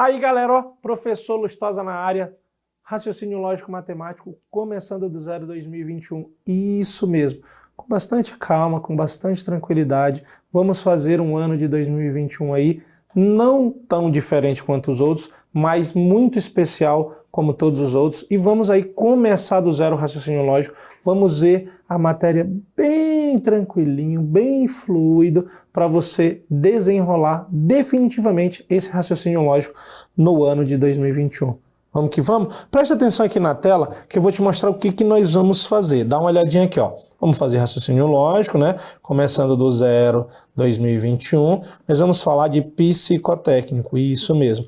Aí, galera, ó, professor Lustosa na área, raciocínio lógico matemático, começando do zero 2021. Isso mesmo, com bastante calma, com bastante tranquilidade, vamos fazer um ano de 2021 aí, não tão diferente quanto os outros, mas muito especial como todos os outros, e vamos aí começar do zero o raciocínio lógico, vamos ver a matéria bem tranquilinho, bem fluido, para você desenrolar definitivamente esse raciocínio lógico no ano de 2021. Vamos que vamos? Presta atenção aqui na tela que eu vou te mostrar o que nós vamos fazer. Dá uma olhadinha aqui, ó. Vamos fazer raciocínio lógico, né? Começando do zero 2021, nós vamos falar de psicotécnico, isso mesmo.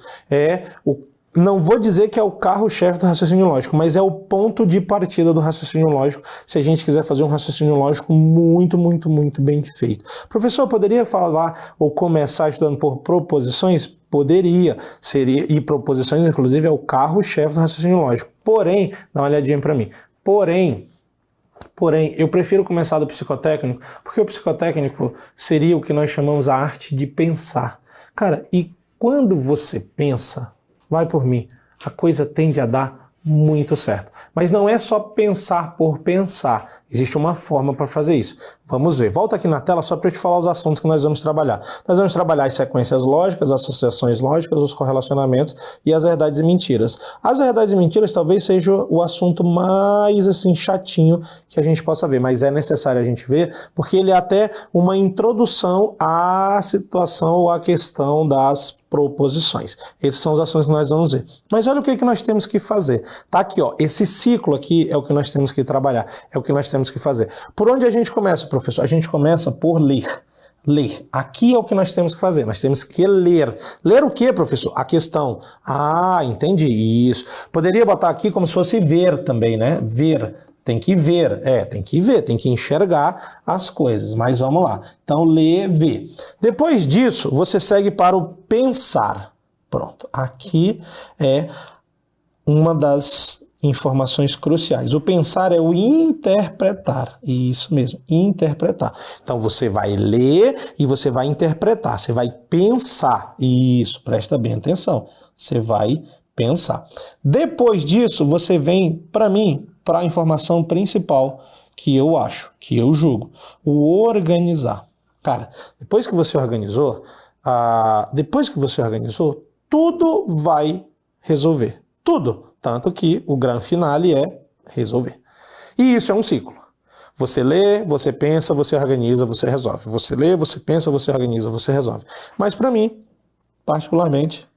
Não vou dizer que é o carro-chefe do raciocínio lógico, mas é o ponto de partida do raciocínio lógico, se a gente quiser fazer um raciocínio lógico muito bem feito. Professor, poderia falar ou começar estudando por proposições? Poderia, e proposições, inclusive, é o carro-chefe do raciocínio lógico. Porém, dá uma olhadinha para mim, porém, eu prefiro começar do psicotécnico, porque o psicotécnico seria o que nós chamamos a arte de pensar. Cara, e quando você pensa, vai por mim, a coisa tende a dar muito certo. Mas não é só pensar por pensar, existe uma forma para fazer isso. Vamos ver. Volta aqui na tela só para eu te falar os assuntos que nós vamos trabalhar. Nós vamos trabalhar as sequências lógicas, as associações lógicas, os correlacionamentos e as verdades e mentiras. As verdades e mentiras talvez seja o assunto mais assim chatinho que a gente possa ver, mas é necessário a gente ver porque ele é até uma introdução à situação ou à questão das proposições. Esses são os assuntos que nós vamos ver. Mas olha o que nós temos que fazer. Tá aqui, ó. Esse ciclo aqui é o que nós temos que trabalhar, é o que nós temos que fazer. Por onde a gente começa, professor? A gente começa por ler. Ler. Aqui é o que nós temos que fazer. Nós temos que ler. Ler o que, professor? A questão. Ah, entendi. Isso. Poderia botar aqui como se fosse ver também, né? Ver. Tem que ver. Tem que ver, tem que enxergar as coisas. Mas vamos lá. Então, ler, ver. Depois disso, você segue para o pensar. Pronto. Aqui é uma das informações cruciais. O pensar é o interpretar. Isso mesmo, interpretar. Então você vai ler e você vai interpretar. Você vai pensar. Isso, presta bem atenção. Você vai pensar. Depois disso, você vem, para mim, para a informação principal que eu acho, que eu julgo. O organizar. Cara, depois que você organizou, tudo vai resolver. Tudo. Tanto que o grande finale é resolver. E isso é um ciclo. Você lê, você pensa, você organiza, você resolve. Você lê, você pensa, você organiza, você resolve. Mas para mim, particularmente,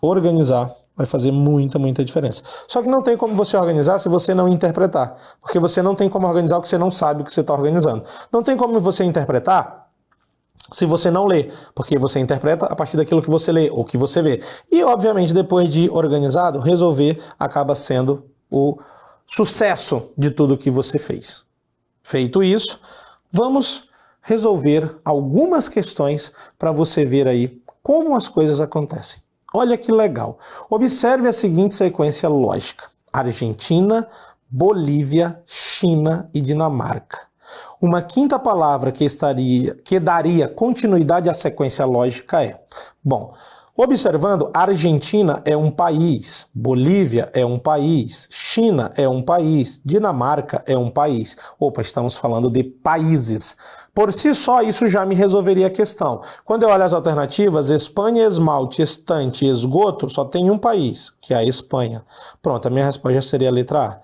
organizar vai fazer muita diferença. Só que não tem como você organizar se você não interpretar. Porque você não tem como organizar o que você não sabe o que você está organizando. Não tem como você interpretar se você não lê, porque você interpreta a partir daquilo que você lê ou que você vê. E, obviamente, depois de organizado, resolver acaba sendo o sucesso de tudo que você fez. Feito isso, vamos resolver algumas questões para você ver aí como as coisas acontecem. Olha que legal. Observe a seguinte sequência lógica: Argentina, Bolívia, China e Dinamarca. Uma quinta palavra que daria continuidade à sequência lógica é... Bom, observando, Argentina é um país, Bolívia é um país, China é um país, Dinamarca é um país. Opa, estamos falando de países. Por si só, isso já me resolveria a questão. Quando eu olho as alternativas, Espanha, esmalte, estante e esgoto, só tem um país, que é a Espanha. Pronto, a minha resposta já seria a letra A.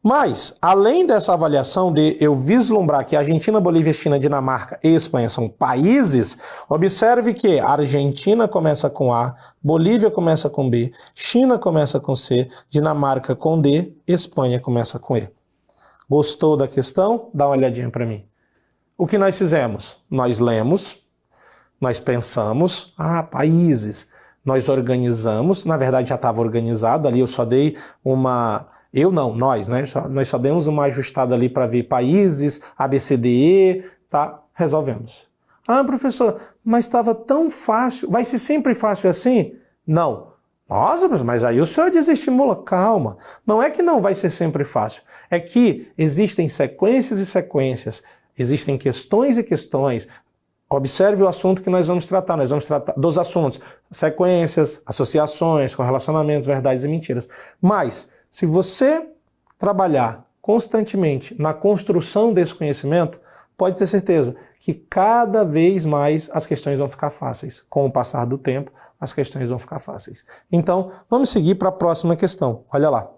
Mas, além dessa avaliação de eu vislumbrar que Argentina, Bolívia, China, Dinamarca e Espanha são países, observe que a Argentina começa com A, Bolívia começa com B, China começa com C, Dinamarca com D, Espanha começa com E. Gostou da questão? Dá uma olhadinha para mim. O que nós fizemos? Nós lemos, nós pensamos, países, nós organizamos, na verdade já estava organizado, ali eu só dei uma... nós, né? Nós só demos uma ajustada ali para ver países, ABCDE, tá? Resolvemos. Professor, mas estava tão fácil, vai ser sempre fácil assim? Não. Nossa, mas aí o senhor desestimula. Calma, não é que não vai ser sempre fácil, é que existem sequências e sequências, existem questões e questões. Observe o assunto que nós vamos tratar. Nós vamos tratar dos assuntos, sequências, associações, correlacionamentos, verdades e mentiras. Mas, se você trabalhar constantemente na construção desse conhecimento, pode ter certeza que cada vez mais as questões vão ficar fáceis. Com o passar do tempo, as questões vão ficar fáceis. Então, vamos seguir para a próxima questão. Olha lá.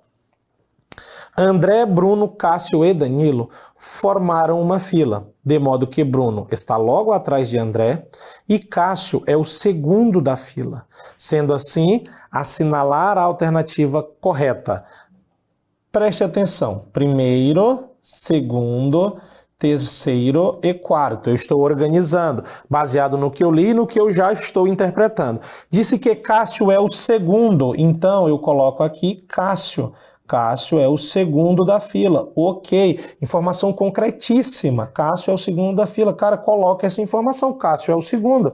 André, Bruno, Cássio e Danilo formaram uma fila, de modo que Bruno está logo atrás de André e Cássio é o segundo da fila. Sendo assim, assinalar a alternativa correta. Preste atenção. Primeiro, segundo, terceiro e quarto. Eu estou organizando, baseado no que eu li e no que eu já estou interpretando. Disse que Cássio é o segundo, então eu coloco aqui Cássio. Cássio é o segundo da fila. Ok, informação concretíssima. Cássio é o segundo da fila. Cara, coloca essa informação. Cássio é o segundo.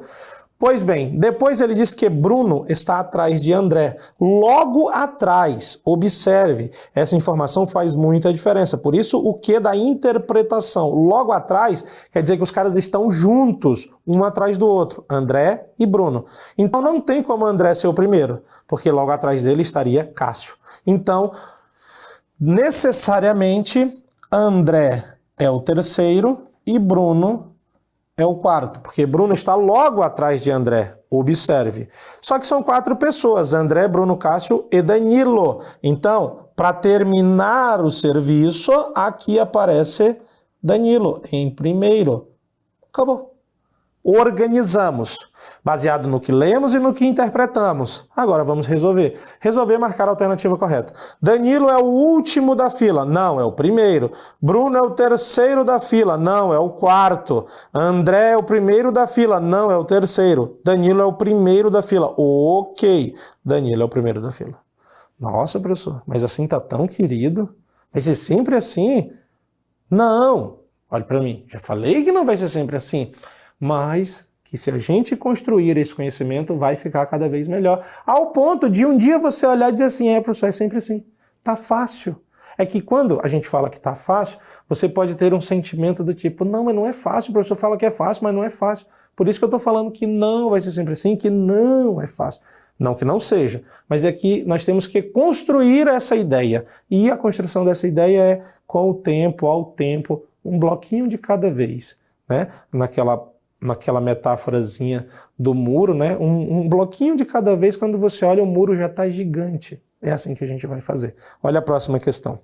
Pois bem, depois ele diz que Bruno está atrás de André. Logo atrás, observe, essa informação faz muita diferença. Por isso, o que da interpretação? Logo atrás quer dizer que os caras estão juntos, um atrás do outro, André e Bruno. Então não tem como André ser o primeiro, porque logo atrás dele estaria Cássio. Então, necessariamente, André é o terceiro e Bruno é o quarto, porque Bruno está logo atrás de André. Observe. Só que são 4 pessoas, André, Bruno, Cássio e Danilo. Então, para terminar o serviço, aqui aparece Danilo em primeiro. Acabou. Organizamos, baseado no que lemos e no que interpretamos. Agora vamos resolver. Resolver marcar a alternativa correta. Danilo é o último da fila. Não, é o primeiro. Bruno é o terceiro da fila. Não, é o quarto. André é o primeiro da fila. Não, é o terceiro. Danilo é o primeiro da fila. Ok, Danilo é o primeiro da fila. Nossa, professor, mas assim tá tão querido? Vai ser sempre assim? Não. Olha para mim, já falei que não vai ser sempre assim. Mas que se a gente construir esse conhecimento, vai ficar cada vez melhor. Ao ponto de um dia você olhar e dizer assim, professor, é sempre assim. Tá fácil. É que quando a gente fala que tá fácil, você pode ter um sentimento do tipo, não, mas não é fácil, o professor fala que é fácil, mas não é fácil. Por isso que eu tô falando que não vai ser sempre assim, que não é fácil. Não que não seja, mas é que nós temos que construir essa ideia. E a construção dessa ideia é com o tempo, ao tempo, um bloquinho de cada vez, né? Naquela metáforazinha do muro, né? Um bloquinho de cada vez, quando você olha, o muro já está gigante. É assim que a gente vai fazer. Olha a próxima questão.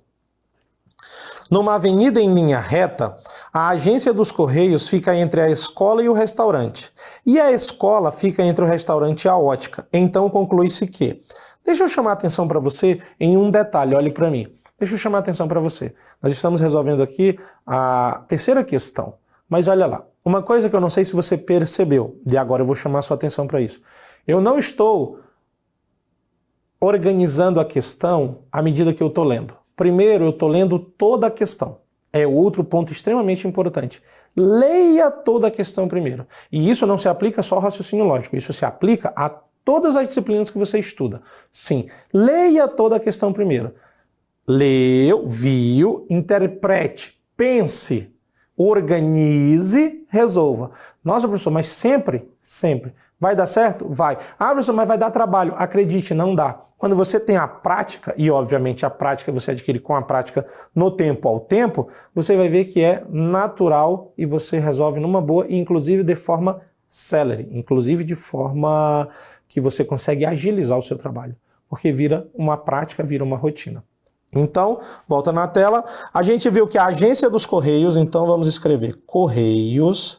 Numa avenida em linha reta, a agência dos Correios fica entre a escola e o restaurante. E a escola fica entre o restaurante e a ótica. Então conclui-se que... Deixa eu chamar a atenção para você em um detalhe, olhe para mim. Deixa eu chamar a atenção para você. Nós estamos resolvendo aqui a terceira questão. Mas olha lá, uma coisa que eu não sei se você percebeu, e agora eu vou chamar a sua atenção para isso. Eu não estou organizando a questão à medida que eu estou lendo. Primeiro, eu estou lendo toda a questão. É outro ponto extremamente importante. Leia toda a questão primeiro. E isso não se aplica só ao raciocínio lógico, isso se aplica a todas as disciplinas que você estuda. Sim, leia toda a questão primeiro. Leu, viu, interprete, pense, organize, resolva. Nossa, professor, mas sempre, sempre. Vai dar certo? Vai. Ah, professor, mas vai dar trabalho. Acredite, não dá. Quando você tem a prática, e obviamente a prática você adquire com a prática no tempo ao tempo, você vai ver que é natural e você resolve numa boa, e inclusive de forma célere, inclusive de forma que você consegue agilizar o seu trabalho, porque vira uma prática, vira uma rotina. Então, volta na tela, a gente viu que a agência dos Correios, então vamos escrever Correios,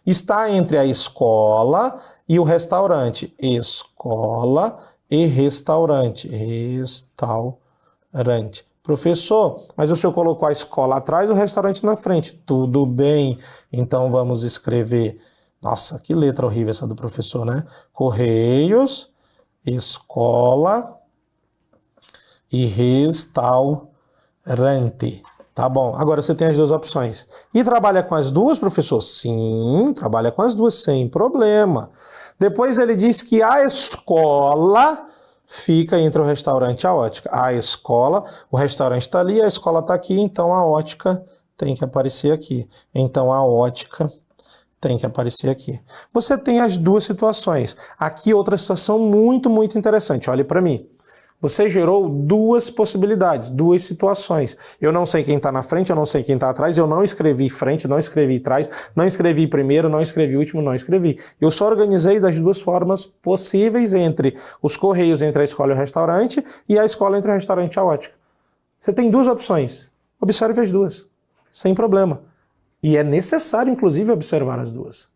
está entre a escola e o restaurante. Escola e restaurante. Restaurante. Professor, mas o senhor colocou a escola atrás e o restaurante na frente. Tudo bem, então vamos escrever... Nossa, que letra horrível essa do professor, né? Correios, escola... e restaurante. Tá bom, agora você tem as duas opções. E trabalha com as duas, professor? Sim, trabalha com as duas, sem problema. Depois ele diz que a escola fica entre o restaurante e a ótica. A escola, o restaurante está ali, a escola está aqui, então a ótica tem que aparecer aqui. Então a ótica Tem que aparecer aqui. Você tem as duas situações. Aqui outra situação muito, muito interessante. Olhe para mim. Você gerou duas possibilidades, duas situações. Eu não sei quem está na frente, eu não sei quem está atrás, eu não escrevi frente, não escrevi trás, não escrevi primeiro, não escrevi último, não escrevi. Eu só organizei das duas formas possíveis entre os correios, entre a escola e o restaurante, e a escola entre o restaurante e a ótica. Você tem duas opções. Observe as duas, sem problema. E é necessário, inclusive, observar as duas.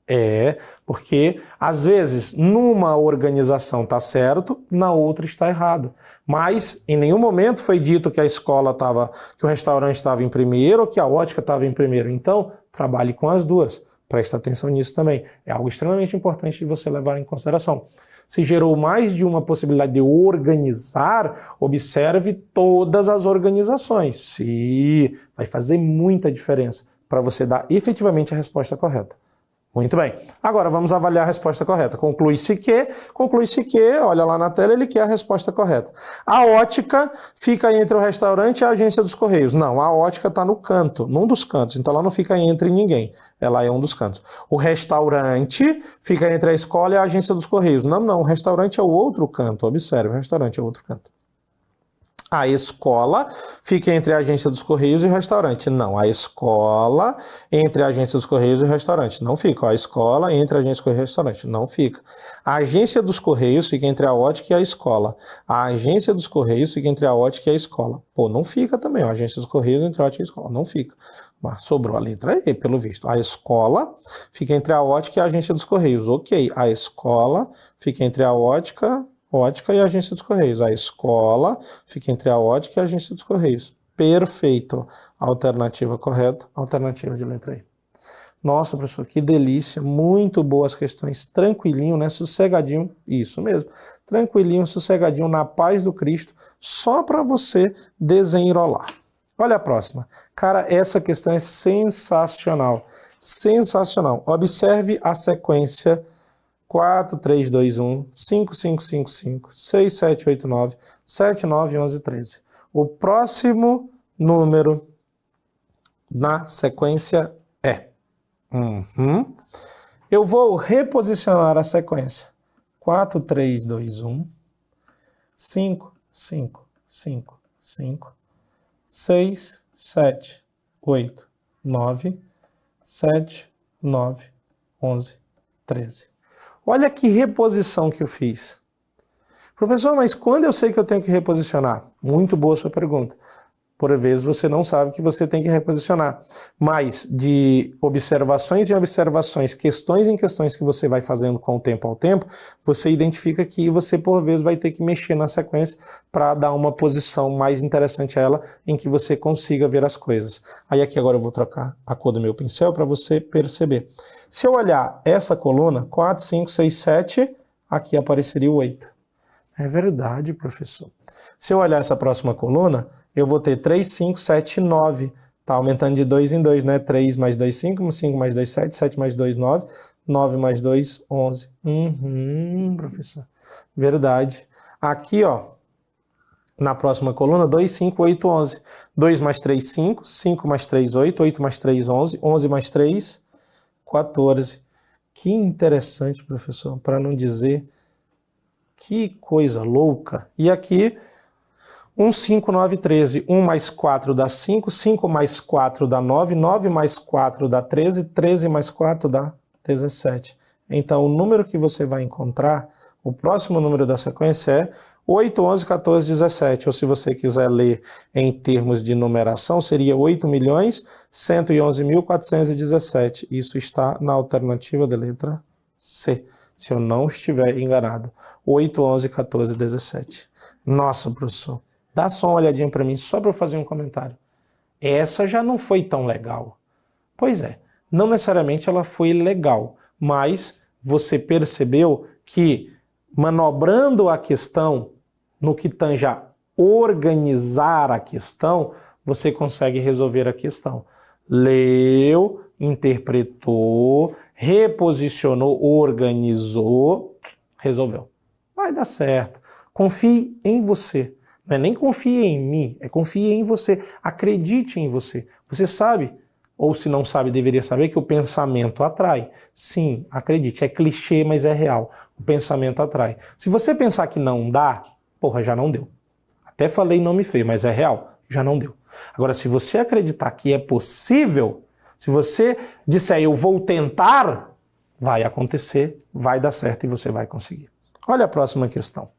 Porque, às vezes, numa organização está certo, na outra está errado. Mas, em nenhum momento foi dito que a escola estava, que o restaurante estava em primeiro ou que a ótica estava em primeiro. Então, trabalhe com as duas. Preste atenção nisso também. É algo extremamente importante de você levar em consideração. Se gerou mais de uma possibilidade de organizar, observe todas as organizações. Sim, vai fazer muita diferença para você dar efetivamente a resposta correta. Muito bem. Agora vamos avaliar a resposta correta. Conclui-se que, olha lá na tela, ele quer a resposta correta. A ótica fica entre o restaurante e a agência dos Correios. Não, a ótica está no canto, num dos cantos, então ela não fica entre ninguém. Ela é um dos cantos. O restaurante fica entre a escola e a agência dos Correios. Não, o restaurante é o outro canto. Observe, o restaurante é o outro canto. A escola fica entre a agência dos Correios e o restaurante. Não, a escola entre a agência dos Correios e o restaurante. Não fica. A escola entre a agência dos Correios e o restaurante. Não fica. A agência dos Correios fica entre a ótica e a escola. A agência dos Correios fica entre a ótica e a escola. Pô, não fica também. A agência dos Correios entre a ótica e a escola. Não fica. Mas sobrou a letra E, pelo visto. A escola fica entre a ótica e a agência dos Correios. Ok. A escola fica entre a ótica e a agência dos Correios. A escola fica entre a ótica e a agência dos Correios. Perfeito. Alternativa correta, alternativa de letra E. Nossa, professor, que delícia. Muito boas questões. Tranquilinho, né? Sossegadinho. Isso mesmo. Tranquilinho, sossegadinho, na paz do Cristo, só para você desenrolar. Olha a próxima. Cara, essa questão é sensacional. Sensacional. Observe a sequência 4, 3, 2, 1, 5, 5, 5, 5, 6, 7, 8, 9, 7, 9, 11, 13. O próximo número na sequência é... Eu vou reposicionar a sequência. 4, 3, 2, 1, 5, 5, 5, 5, 6, 7, 8, 9, 7, 9, 11, 13. Olha que reposição que eu fiz. Professor, mas quando eu sei que eu tenho que reposicionar? Muito boa sua pergunta. Por vezes você não sabe que você tem que reposicionar. Mas de observações em observações, questões em questões que você vai fazendo com o tempo ao tempo, você identifica que você por vezes vai ter que mexer na sequência para dar uma posição mais interessante a ela, em que você consiga ver as coisas. Aí aqui agora eu vou trocar a cor do meu pincel para você perceber. Se eu olhar essa coluna, 4, 5, 6, 7, aqui apareceria o 8. É verdade, professor. Se eu olhar essa próxima coluna, eu vou ter 3, 5, 7, 9. Está aumentando de 2 em 2, né? 3 mais 2, 5, 5 mais 2, 7, 7 mais 2, 9, 9 mais 2, 11. Professor. Verdade. Aqui, ó, na próxima coluna, 2, 5, 8, 11. 2 mais 3, 5, 5 mais 3, 8, 8 mais 3, 11, 11 mais 3, 14. Que interessante, professor, para não dizer que coisa louca. E aqui... 1, 5, 9, 13. 1 mais 4 dá 5, 5 mais 4 dá 9, 9 mais 4 dá 13, 13 mais 4 dá 17. Então, o número que você vai encontrar, o próximo número da sequência é 8, 11, 14, 17. Ou se você quiser ler em termos de numeração, seria 8.111.417. Isso está na alternativa da letra C, se eu não estiver enganado. 8, 11, 14, 17. Nossa, professor. Dá só uma olhadinha para mim, só para eu fazer um comentário. Essa já não foi tão legal. Pois é, não necessariamente ela foi legal, mas você percebeu que, manobrando a questão, no que tange a organizar a questão, você consegue resolver a questão. Leu, interpretou, reposicionou, organizou, resolveu. Vai dar certo. Confie em você. Não é nem confie em mim, é confie em você. Acredite em você. Você sabe ou se não sabe, deveria saber que o pensamento atrai. Sim, acredite, é clichê, mas é real. O pensamento atrai. Se você pensar que não dá, porra, já não deu. Até falei nome feio, mas é real, já não deu. Agora, se você acreditar que é possível, se você disser eu vou tentar, vai acontecer, vai dar certo e você vai conseguir. Olha a próxima questão.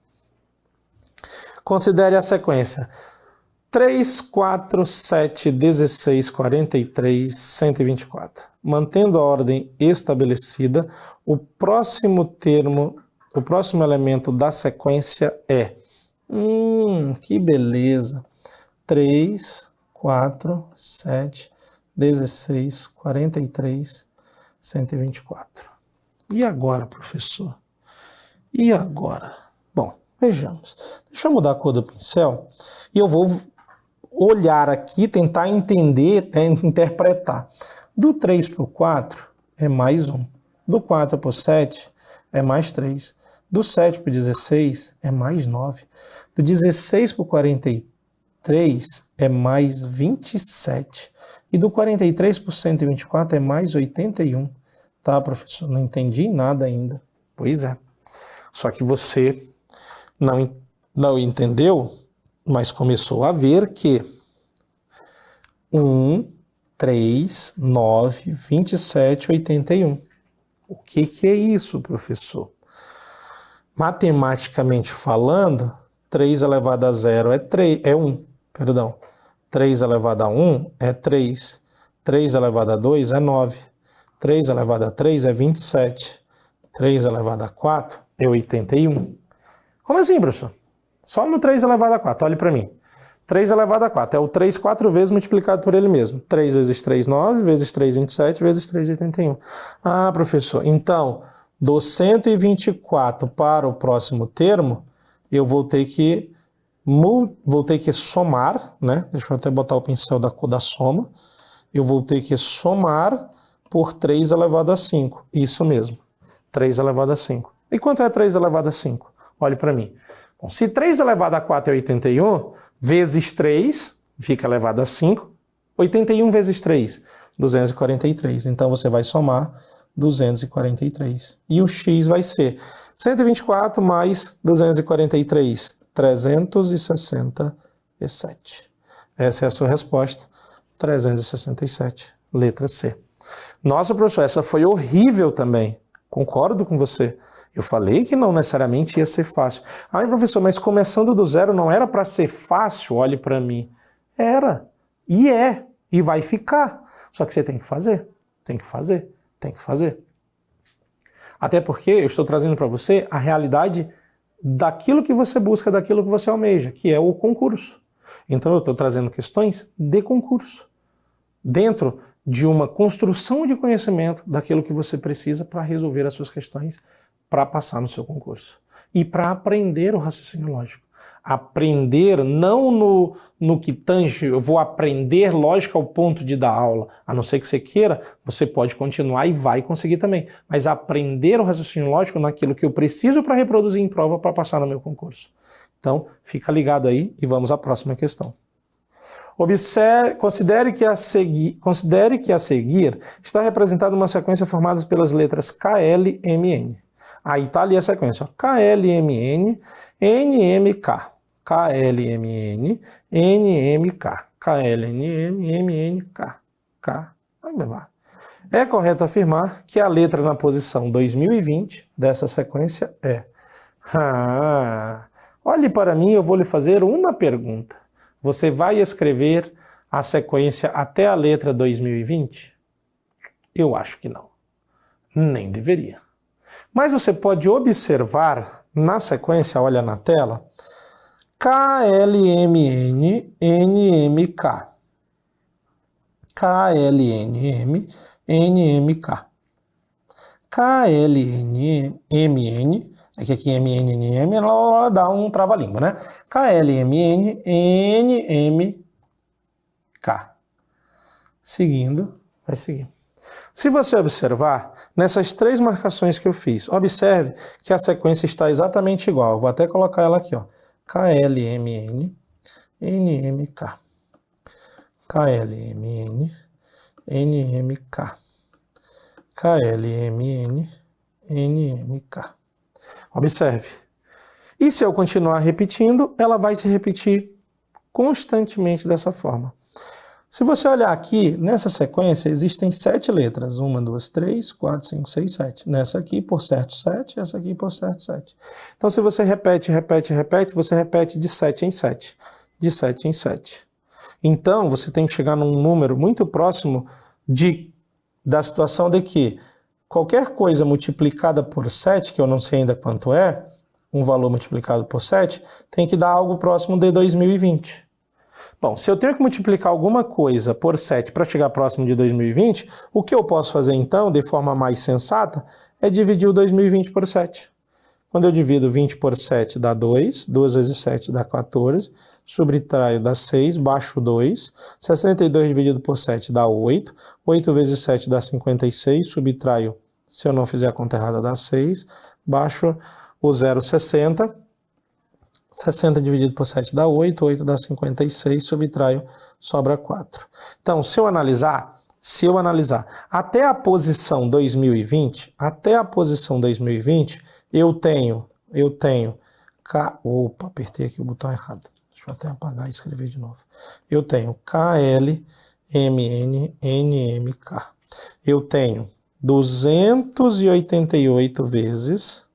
Considere a sequência 3, 4, 7, 16, 43, 124. Mantendo a ordem estabelecida, o próximo elemento da sequência é... que beleza! 3, 4, 7, 16, 43, 124. E agora, professor? E agora? Bom, vejamos. Deixa eu mudar a cor do pincel e eu vou olhar aqui, tentar entender, interpretar. Do 3 para o 4 é mais 1. Do 4 para o 7 é mais 3. Do 7 para o 16 é mais 9. Do 16 para o 43 é mais 27. E do 43 para o 124 é mais 81. Tá, professor? Não entendi nada ainda. Pois é. Só que você não entendeu, mas começou a ver que 1, 3, 9, 27, 81. O que é isso, professor? Matematicamente falando, 3 elevado a 0 é 1. Perdão. 3 elevado a 1 é 3. 3 elevado a 2 é 9. 3 elevado a 3 é 27. 3 elevado a 4 é 81. Como assim, professor? Só no 3 elevado a 4, olhe para mim. 3 elevado a 4 é o 3 4 vezes multiplicado por ele mesmo. 3 vezes 3, 9, vezes 3, 27, vezes 3, 81. Ah, professor, então, do 124 para o próximo termo, eu vou ter que somar, né? Deixa eu até botar o pincel da cor da soma. Eu vou ter que somar por 3 elevado a 5. Isso mesmo, 3 elevado a 5. E quanto é 3 elevado a 5? Olhe para mim. Bom, se 3 elevado a 4 é 81, vezes 3 fica elevado a 5. 81 vezes 3, 243. Então você vai somar 243. E o x vai ser 124 mais 243, 367. Essa é a sua resposta, 367, letra C. Nossa, professor, essa foi horrível também. Concordo com você. Eu falei que não necessariamente ia ser fácil. Ah, professor, mas começando do zero não era para ser fácil? Olhe para mim. Era. E é. E vai ficar. Só que você tem que fazer. Tem que fazer. Tem que fazer. Até porque eu estou trazendo para você a realidade daquilo que você busca, daquilo que você almeja, que é o concurso. Então eu estou trazendo questões de concurso. Dentro de uma construção de conhecimento daquilo que você precisa para resolver as suas questões, para passar no seu concurso. E para aprender o raciocínio lógico. Aprender não no que tange, eu vou aprender lógica ao ponto de dar aula. A não ser que você queira, você pode continuar e vai conseguir também. Mas aprender o raciocínio lógico naquilo que eu preciso para reproduzir em prova para passar no meu concurso. Então, fica ligado aí e vamos à próxima questão. Considere que a seguir está representada uma sequência formada pelas letras K, L, M, N. Aí está ali a sequência, ó. K, L, M, N, N, M, K. K, L, M, N, N, M, K. K, L, N, M, M, N, K. K. É correto afirmar que a letra na posição 2020 dessa sequência é... olhe para mim, eu vou lhe fazer uma pergunta. Você vai escrever a sequência até a letra 2020? Eu acho que não. Nem deveria. Mas você pode observar na sequência, olha na tela, K, L, M, N, N, M, K. K, L, N, M, N, M, K. K, L, N, M, N, é que aqui M, N, N, M, ela dá um trava-língua, né? K, L, M, N, N, M, K. Seguindo, vai seguir. Se você observar, nessas três marcações que eu fiz, observe que a sequência está exatamente igual. Eu vou até colocar ela aqui, ó. K, L, M, N, N, M, K. K, L, M, N, NMK. KLMN, NMK. Observe. E se eu continuar repetindo, ela vai se repetir constantemente dessa forma. Se você olhar aqui, nessa sequência, existem 7 letras. 1, 2, 3, 4, 5, 6, 7. Nessa aqui, por certo, 7. Essa aqui, por certo, 7. Então, se você repete, você repete de 7 em 7. De 7 em 7. Então, você tem que chegar num número muito próximo da situação de que qualquer coisa multiplicada por 7, que eu não sei ainda quanto é, um valor multiplicado por 7, tem que dar algo próximo de 2020. Bom, se eu tenho que multiplicar alguma coisa por 7 para chegar próximo de 2020, o que eu posso fazer então, de forma mais sensata, é dividir o 2020 por 7. Quando eu divido 20 por 7 dá 2, 2 vezes 7 dá 14, subtraio dá 6, baixo 2, 62 dividido por 7 dá 8, 8 vezes 7 dá 56, subtraio, se eu não fizer a conta errada, dá 6, baixo o 0, 60, 60 dividido por 7 dá 8, 8 dá 56, subtraio, sobra 4. Então, se eu analisar, até a posição 2020, eu tenho, opa, apertei aqui o botão errado. Deixa eu até apagar e escrever de novo. Eu tenho KLMNNMK. Eu tenho 288 vezes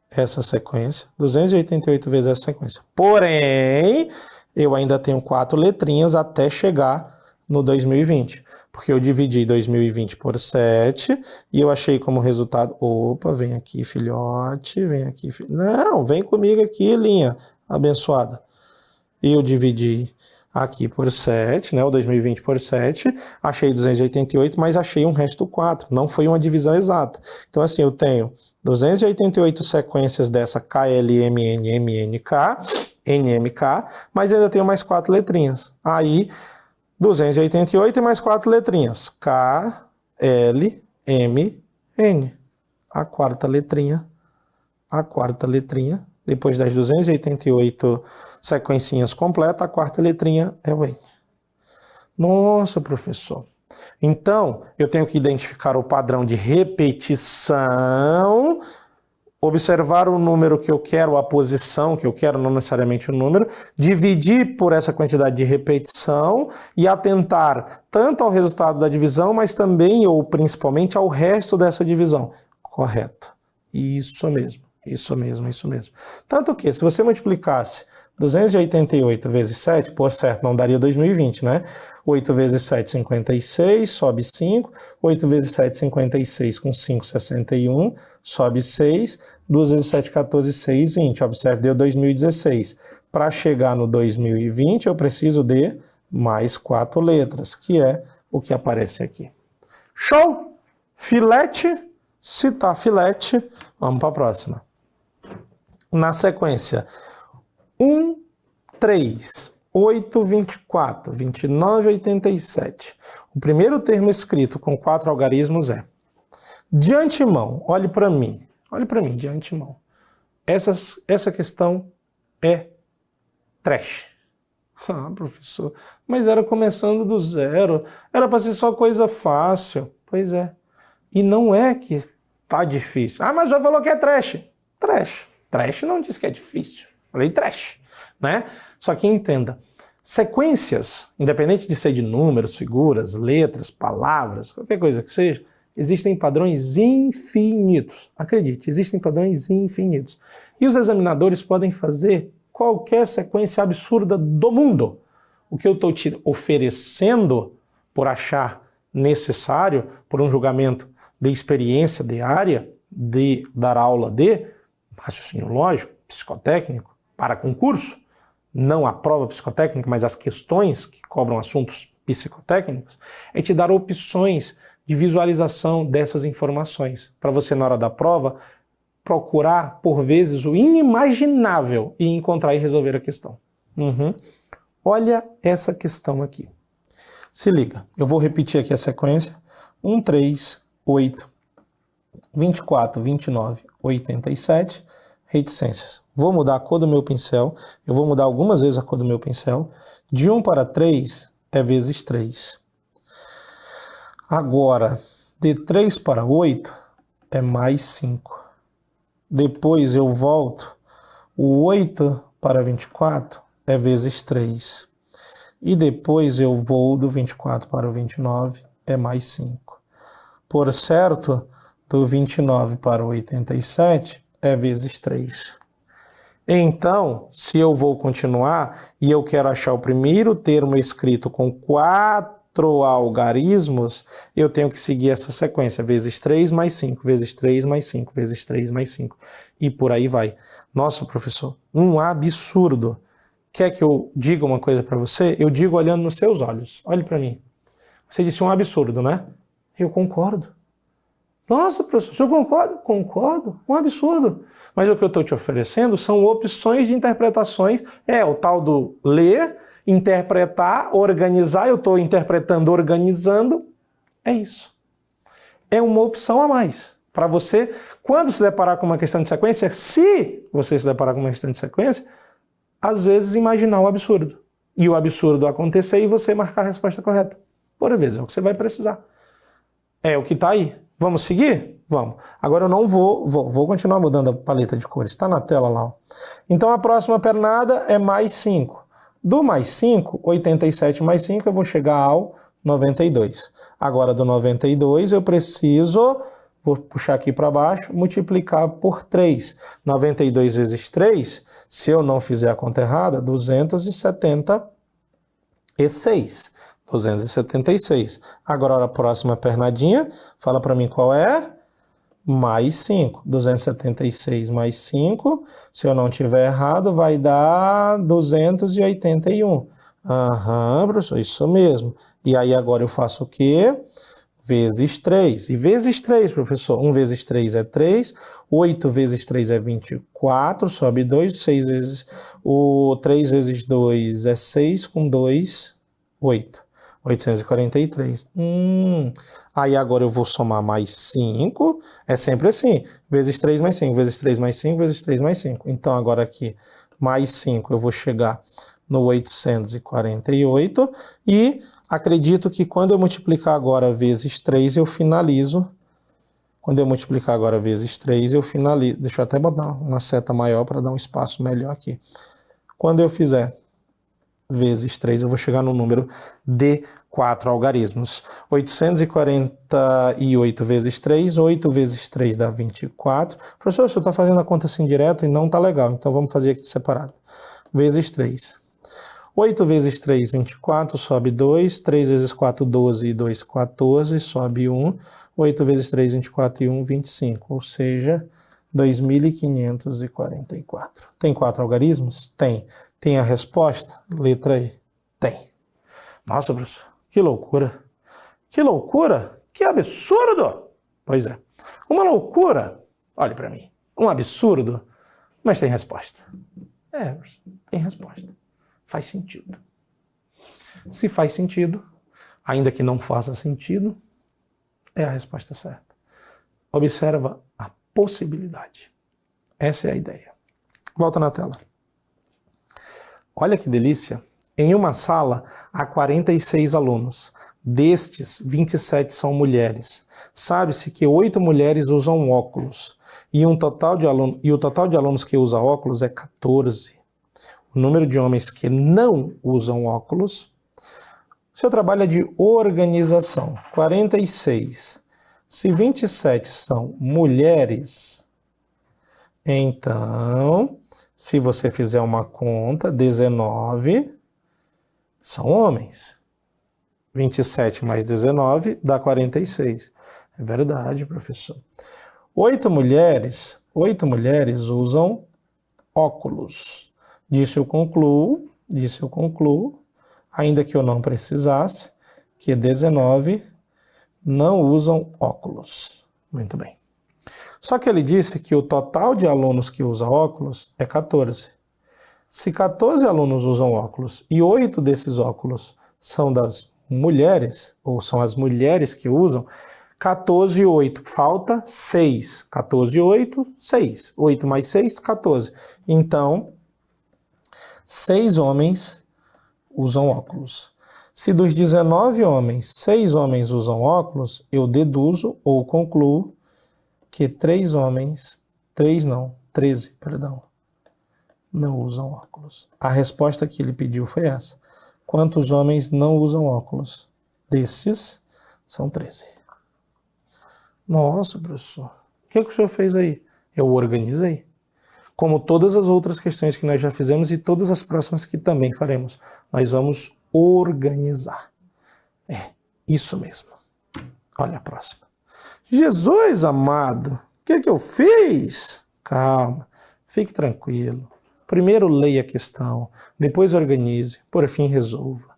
essa sequência, 288 vezes essa sequência. Porém, eu ainda tenho 4 letrinhas até chegar no 2020, porque eu dividi 2020 por 7 e eu achei como resultado, opa, vem aqui, filhote, vem aqui, não, vem comigo aqui, linha abençoada. Eu dividi aqui por 7, né, o 2020 por 7, achei 288, mas achei um resto 4, não foi uma divisão exata. Então, assim, eu tenho 288 sequências dessa KLMNMNK, NMK, mas ainda tenho mais 4 letrinhas. Aí, 288 e mais 4 letrinhas. KLMN. A quarta letrinha, depois das 288 sequencinhas completas, a quarta letrinha é o N. Nossa, professor. Então, eu tenho que identificar o padrão de repetição, observar o número que eu quero, a posição que eu quero, não necessariamente o número, dividir por essa quantidade de repetição e atentar tanto ao resultado da divisão, mas também ou principalmente ao resto dessa divisão. Correto. Isso mesmo. Tanto que, se você multiplicasse 288 vezes 7, por certo, não daria 2020, né? 8 vezes 7, 56, sobe 5. 8 vezes 7, 56, com 5, 61, sobe 6. 2 vezes 7, 14, 6, 20. Observe, deu 2016. Para chegar no 2020, eu preciso de mais 4 letras, que é o que aparece aqui. Show? Filete? Se tá filete, vamos para a próxima. Na sequência, 1, 3, 8, 24, 29, 87. O primeiro termo escrito com 4 algarismos é: de antemão, olhe para mim, de antemão. Essa questão é trash. Ah, professor, mas era começando do zero, era para ser só coisa fácil. Pois é. E não é que tá difícil. Ah, mas já falou que é trash. Trash não diz que é difícil. Falei trash, né? Só que entenda, sequências, independente de ser de números, figuras, letras, palavras, qualquer coisa que seja, existem padrões infinitos. Acredite, existem padrões infinitos. E os examinadores podem fazer qualquer sequência absurda do mundo. O que eu estou te oferecendo, por achar necessário, por um julgamento de experiência diária, de dar aula de raciocínio lógico, psicotécnico, para concurso, não a prova psicotécnica, mas as questões que cobram assuntos psicotécnicos, é te dar opções de visualização dessas informações, para você, na hora da prova, procurar, por vezes, o inimaginável e encontrar e resolver a questão. Olha essa questão aqui. Se liga, eu vou repetir aqui a sequência. 1, 3, 8, 24, 29, 87, reticências. Vou mudar a cor do meu pincel, eu vou mudar algumas vezes a cor do meu pincel. De 1 para 3 é vezes 3. Agora, de 3 para 8 é mais 5. Depois eu volto, o 8 para 24 é vezes 3. E depois eu vou do 24 para o 29, é mais 5. Por certo, do 29 para o 87 é vezes 3. Então, se eu vou continuar e eu quero achar o primeiro termo escrito com 4 algarismos, eu tenho que seguir essa sequência, vezes 3 mais 5, vezes 3 mais 5, vezes 3 mais 5, e por aí vai. Nossa, professor, um absurdo. Quer que eu diga uma coisa para você? Eu digo olhando nos seus olhos. Olhe para mim. Você disse um absurdo, né? Eu concordo. Nossa, professor, o senhor concorda? Concordo. Um absurdo. Mas o que eu estou te oferecendo são opções de interpretações. É o tal do ler, interpretar, organizar. Eu estou interpretando, organizando. É isso. É uma opção a mais. Para você, quando se deparar com uma questão de sequência, se você se deparar com uma questão de sequência, às vezes imaginar o absurdo. E o absurdo acontecer e você marcar a resposta correta. Por vezes é o que você vai precisar. É o que está aí. Vamos seguir? Vamos. Agora eu não vou continuar mudando a paleta de cores. Está na tela lá. Ó. Então a próxima pernada é mais 5. Do mais 5, 87 mais 5, eu vou chegar ao 92. Agora do 92 eu preciso, vou puxar aqui para baixo, multiplicar por 3. 92 vezes 3, se eu não fizer a conta errada, 276. 276. Agora a próxima pernadinha, fala para mim qual é? Mais 5. 276 mais 5, se eu não tiver errado, vai dar 281. Aham, professor, isso mesmo. E aí agora eu faço o quê? Vezes 3. E vezes 3, professor? 1 vezes 3 é 3, 8 vezes 3 é 24, sobe 2, 6 vezes... O 3 vezes 2 é 6, com 2, 8. 843. Aí agora eu vou somar mais 5. É sempre assim. Vezes 3 mais 5, vezes 3 mais 5, vezes 3 mais 5. Então agora aqui, mais 5, eu vou chegar no 848. E acredito que quando eu multiplicar agora vezes 3, eu finalizo. Quando eu multiplicar agora vezes 3, eu finalizo. Deixa eu até botar uma seta maior para dar um espaço melhor aqui. Quando eu fizer vezes 3, eu vou chegar no número de 4 algarismos. 848 vezes 3, 8 vezes 3 dá 24. Professor, o senhor está fazendo a conta assim direto e não está legal, então vamos fazer aqui separado. Vezes 3. 8 vezes 3, 24, sobe 2. 3 vezes 4, 12 e 2, 14, sobe 1. 8 vezes 3, 24 e 1, 25, ou seja, 2.544. Tem 4 algarismos? Tem. Tem a resposta? Letra E. Tem. Nossa, professor, que loucura. Que loucura. Que absurdo. Pois é. Uma loucura, olhe para mim, um absurdo, mas tem resposta. É, tem resposta. Faz sentido. Se faz sentido, ainda que não faça sentido, é a resposta certa. Observa a possibilidade. Essa é a ideia. Volta na tela. Olha que delícia. Em uma sala há 46 alunos. Destes, 27 são mulheres. Sabe-se que 8 mulheres usam óculos. E o total de alunos que usam óculos é 14. O número de homens que não usam óculos. Seu trabalho é de organização. 46. Se 27 são mulheres, então, se você fizer uma conta, 19 são homens. 27 mais 19 dá 46. É verdade, professor. 8 mulheres usam óculos. Disso eu concluo, ainda que eu não precisasse, que 19 não usam óculos. Muito bem. Só que ele disse que o total de alunos que usa óculos é 14. Se 14 alunos usam óculos e 8 desses óculos são das mulheres, ou são as mulheres que usam, 14 e 8, falta 6. 14 e 8, 6. 8 mais 6, 14. Então, 6 homens usam óculos. Se dos 19 homens, 6 homens usam óculos, eu deduzo ou concluo que 13, não usam óculos. A resposta que ele pediu foi essa. Quantos homens não usam óculos? Desses, são 13. Nossa, professor, o que o senhor fez aí? Eu organizei. Como todas as outras questões que nós já fizemos e todas as próximas que também faremos. Nós vamos organizar. É, isso mesmo. Olha a próxima. Jesus amado, o que eu fiz? Calma, fique tranquilo. Primeiro leia a questão, depois organize, por fim resolva.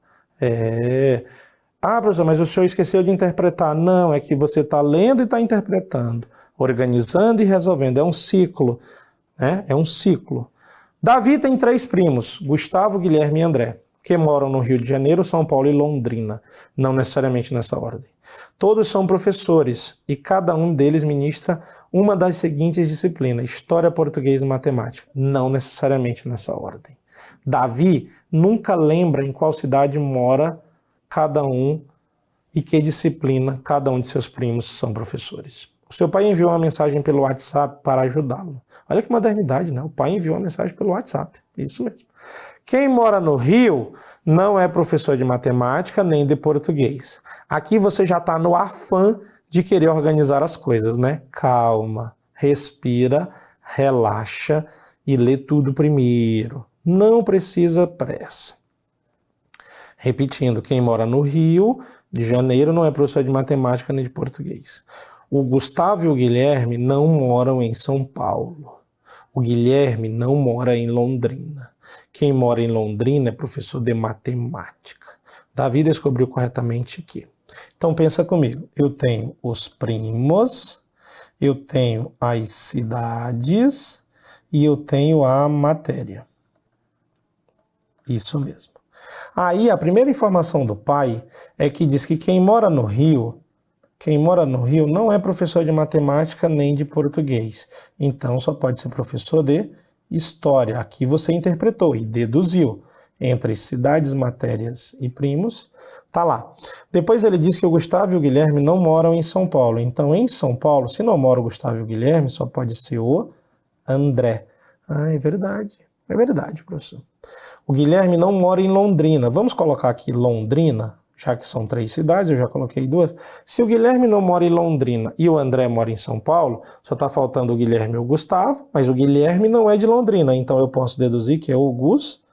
Ah, professor, mas o senhor esqueceu de interpretar. Não, é que você está lendo e está interpretando, organizando e resolvendo. É um ciclo, né? É um ciclo. Davi tem 3 primos, Gustavo, Guilherme e André, que moram no Rio de Janeiro, São Paulo e Londrina, não necessariamente nessa ordem. Todos são professores e cada um deles ministra uma das seguintes disciplinas, História, Português e Matemática, não necessariamente nessa ordem. Davi nunca lembra em qual cidade mora cada um e que disciplina cada um de seus primos são professores. O seu pai enviou uma mensagem pelo WhatsApp para ajudá-lo. Olha que modernidade, né? O pai enviou uma mensagem pelo WhatsApp, isso mesmo. Quem mora no Rio não é professor de matemática nem de português. Aqui você já está no afã de querer organizar as coisas, né? Calma, respira, relaxa e lê tudo primeiro. Não precisa pressa. Repetindo, quem mora no Rio de Janeiro não é professor de matemática nem de português. O Gustavo e o Guilherme não moram em São Paulo. O Guilherme não mora em Londrina. Quem mora em Londrina é professor de matemática. Davi descobriu corretamente que. Então pensa comigo, eu tenho os primos, eu tenho as cidades e eu tenho a matéria. Isso mesmo. Aí a primeira informação do pai é que diz que quem mora no Rio não é professor de matemática nem de português. Então só pode ser professor de história. Aqui você interpretou e deduziu. Entre cidades, matérias e primos, tá lá. Depois ele diz que o Gustavo e o Guilherme não moram em São Paulo. Então, em São Paulo, se não mora o Gustavo e o Guilherme, só pode ser o André. Ah, é verdade, professor. O Guilherme não mora em Londrina. Vamos colocar aqui Londrina, já que são 3 cidades, eu já coloquei 2. Se o Guilherme não mora em Londrina e o André mora em São Paulo, só está faltando o Guilherme e o Gustavo, mas o Guilherme não é de Londrina, então eu posso deduzir que é o Gustavo.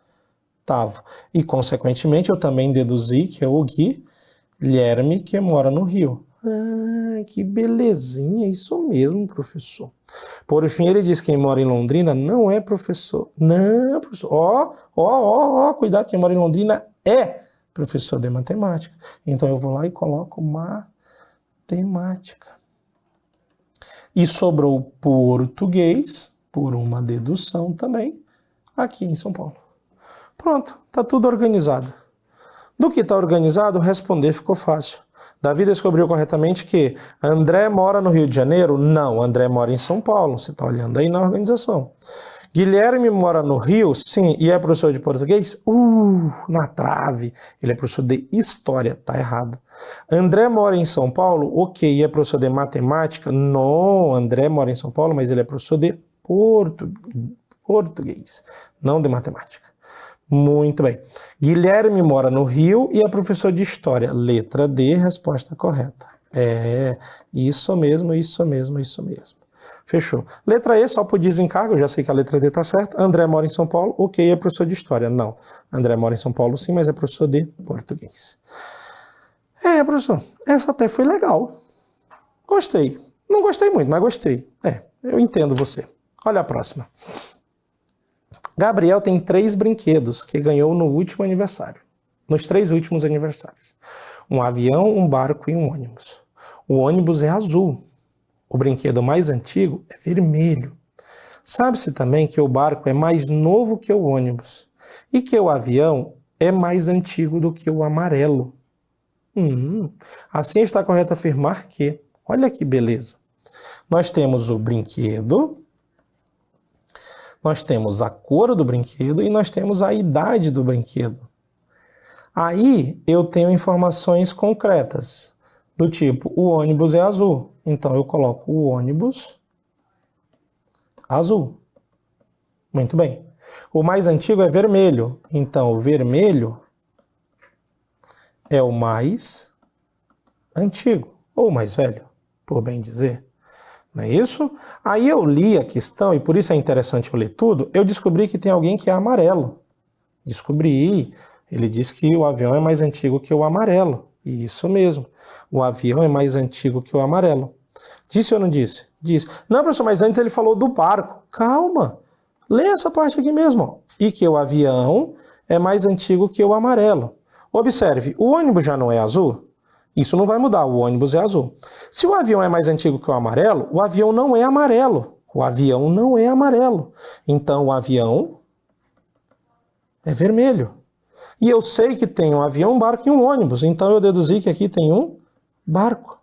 E, consequentemente, eu também deduzi que é o Guilherme que mora no Rio. Ah, que belezinha, isso mesmo, professor. Por fim, ele diz que quem mora em Londrina não é professor. Não, professor. Cuidado, quem mora em Londrina é professor de matemática. Então, eu vou lá e coloco matemática. E sobrou português, por uma dedução também, aqui em São Paulo. Pronto, está tudo organizado. Do que está organizado, responder ficou fácil. Davi descobriu corretamente que André mora no Rio de Janeiro? Não, André mora em São Paulo. Você está olhando aí na organização. Guilherme mora no Rio? Sim. E é professor de português? Na trave. Ele é professor de história. Está errado. André mora em São Paulo? Ok. E é professor de matemática? Não, André mora em São Paulo, mas ele é professor de português, não de matemática. Muito bem. Guilherme mora no Rio e é professor de história. Letra D, resposta correta. Isso mesmo. Fechou. Letra E, só por desencargo, eu já sei que a letra D está certa. André mora em São Paulo, ok, é professor de história. Não. André mora em São Paulo sim, mas é professor de português. Professor, essa até foi legal. Gostei. Não gostei muito, mas gostei. Eu entendo você. Olha a próxima. Gabriel tem 3 brinquedos que ganhou no último aniversário. Nos 3 últimos aniversários. Um avião, um barco e um ônibus. O ônibus é azul. O brinquedo mais antigo é vermelho. Sabe-se também que o barco é mais novo que o ônibus. E que o avião é mais antigo do que o amarelo. Assim está correto afirmar que, olha que beleza, nós temos o brinquedo, nós temos a cor do brinquedo e nós temos a idade do brinquedo. Aí eu tenho informações concretas, do tipo, o ônibus é azul. Então eu coloco o ônibus azul. Muito bem. O mais antigo é vermelho. Então o vermelho é o mais antigo, ou mais velho, por bem dizer. Não é isso? Aí eu li a questão, e por isso é interessante eu ler tudo, eu descobri que tem alguém que é amarelo. Descobri. Ele diz que o avião é mais antigo que o amarelo. Isso mesmo. O avião é mais antigo que o amarelo. Disse ou não disse? Disse. Não, professor, mas antes ele falou do barco. Calma. Lê essa parte aqui mesmo. Ó. E que o avião é mais antigo que o amarelo. Observe, o ônibus já não é azul? Isso não vai mudar, o ônibus é azul. Se o avião é mais antigo que o amarelo, o avião não é amarelo. O avião não é amarelo. Então o avião é vermelho. E eu sei que tem um avião, um barco e um ônibus. Então eu deduzi que aqui tem um barco.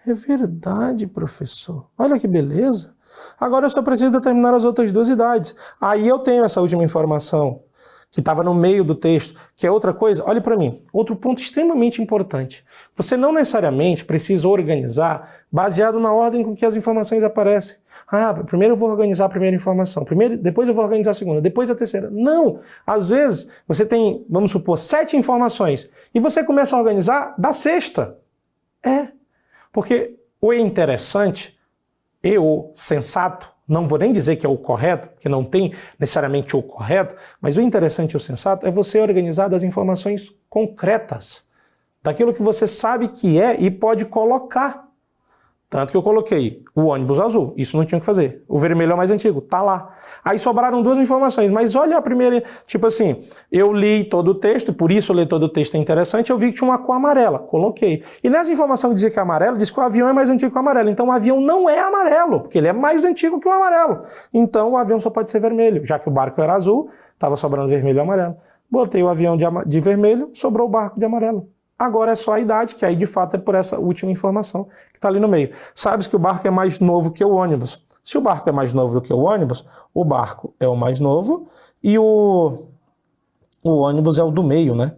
É verdade, professor. Olha que beleza. Agora eu só preciso determinar as outras duas idades. Aí eu tenho essa última informação, que estava no meio do texto, que é outra coisa. Olhe para mim, outro ponto extremamente importante. Você não necessariamente precisa organizar baseado na ordem com que as informações aparecem. Ah, primeiro eu vou organizar a primeira informação, depois eu vou organizar a segunda, depois a terceira. Não! Às vezes você tem, vamos supor, 7 informações e você começa a organizar da sexta. Porque o interessante e o sensato, não vou nem dizer que é o correto, porque não tem necessariamente o correto, mas o interessante e o sensato é você organizar das informações concretas, daquilo que você sabe que é e pode colocar. Tanto que eu coloquei o ônibus azul, isso não tinha que fazer. O vermelho é o mais antigo, tá lá. Aí sobraram 2 informações, mas olha a primeira, tipo assim, eu li todo o texto, por isso ler todo o texto é interessante, eu vi que tinha uma cor amarela, coloquei. E nessa informação que dizia que é amarelo, diz que o avião é mais antigo que o amarelo. Então o avião não é amarelo, porque ele é mais antigo que o amarelo. Então o avião só pode ser vermelho, já que o barco era azul, estava sobrando vermelho e amarelo. Botei o avião de vermelho, sobrou o barco de amarelo. Agora é só a idade, que aí de fato é por essa última informação que está ali no meio. Sabe-se que o barco é mais novo que o ônibus. Se o barco é mais novo do que o ônibus, o barco é o mais novo e o ônibus é o do meio, né?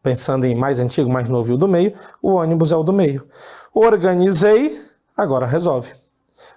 Pensando em mais antigo, mais novo e o do meio, o ônibus é o do meio. Organizei, agora resolve.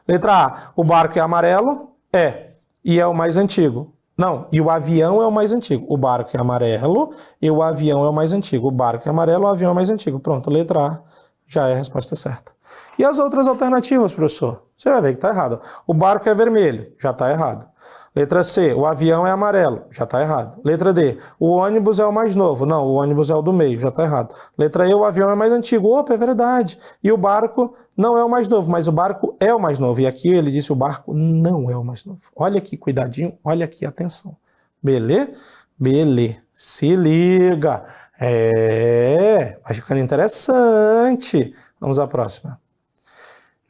Letra A, o barco é amarelo? É. E é o mais antigo. Não, e o avião é o mais antigo. O barco é amarelo e o avião é o mais antigo. O barco é amarelo, o avião é o mais antigo. Pronto, letra A já é a resposta certa. E as outras alternativas, professor? Você vai ver que está errado. O barco é vermelho, já está errado. Letra C, o avião é amarelo, já está errado. Letra D, o ônibus é o mais novo. Não, o ônibus é o do meio, já está errado. Letra E, o avião é mais antigo. Opa, é verdade. E o barco não é o mais novo, mas o barco é o mais novo. E aqui ele disse o barco não é o mais novo. Olha aqui, cuidadinho, olha aqui, atenção. Beleza? Beleza. Se liga. Vai ficando interessante. Vamos à próxima.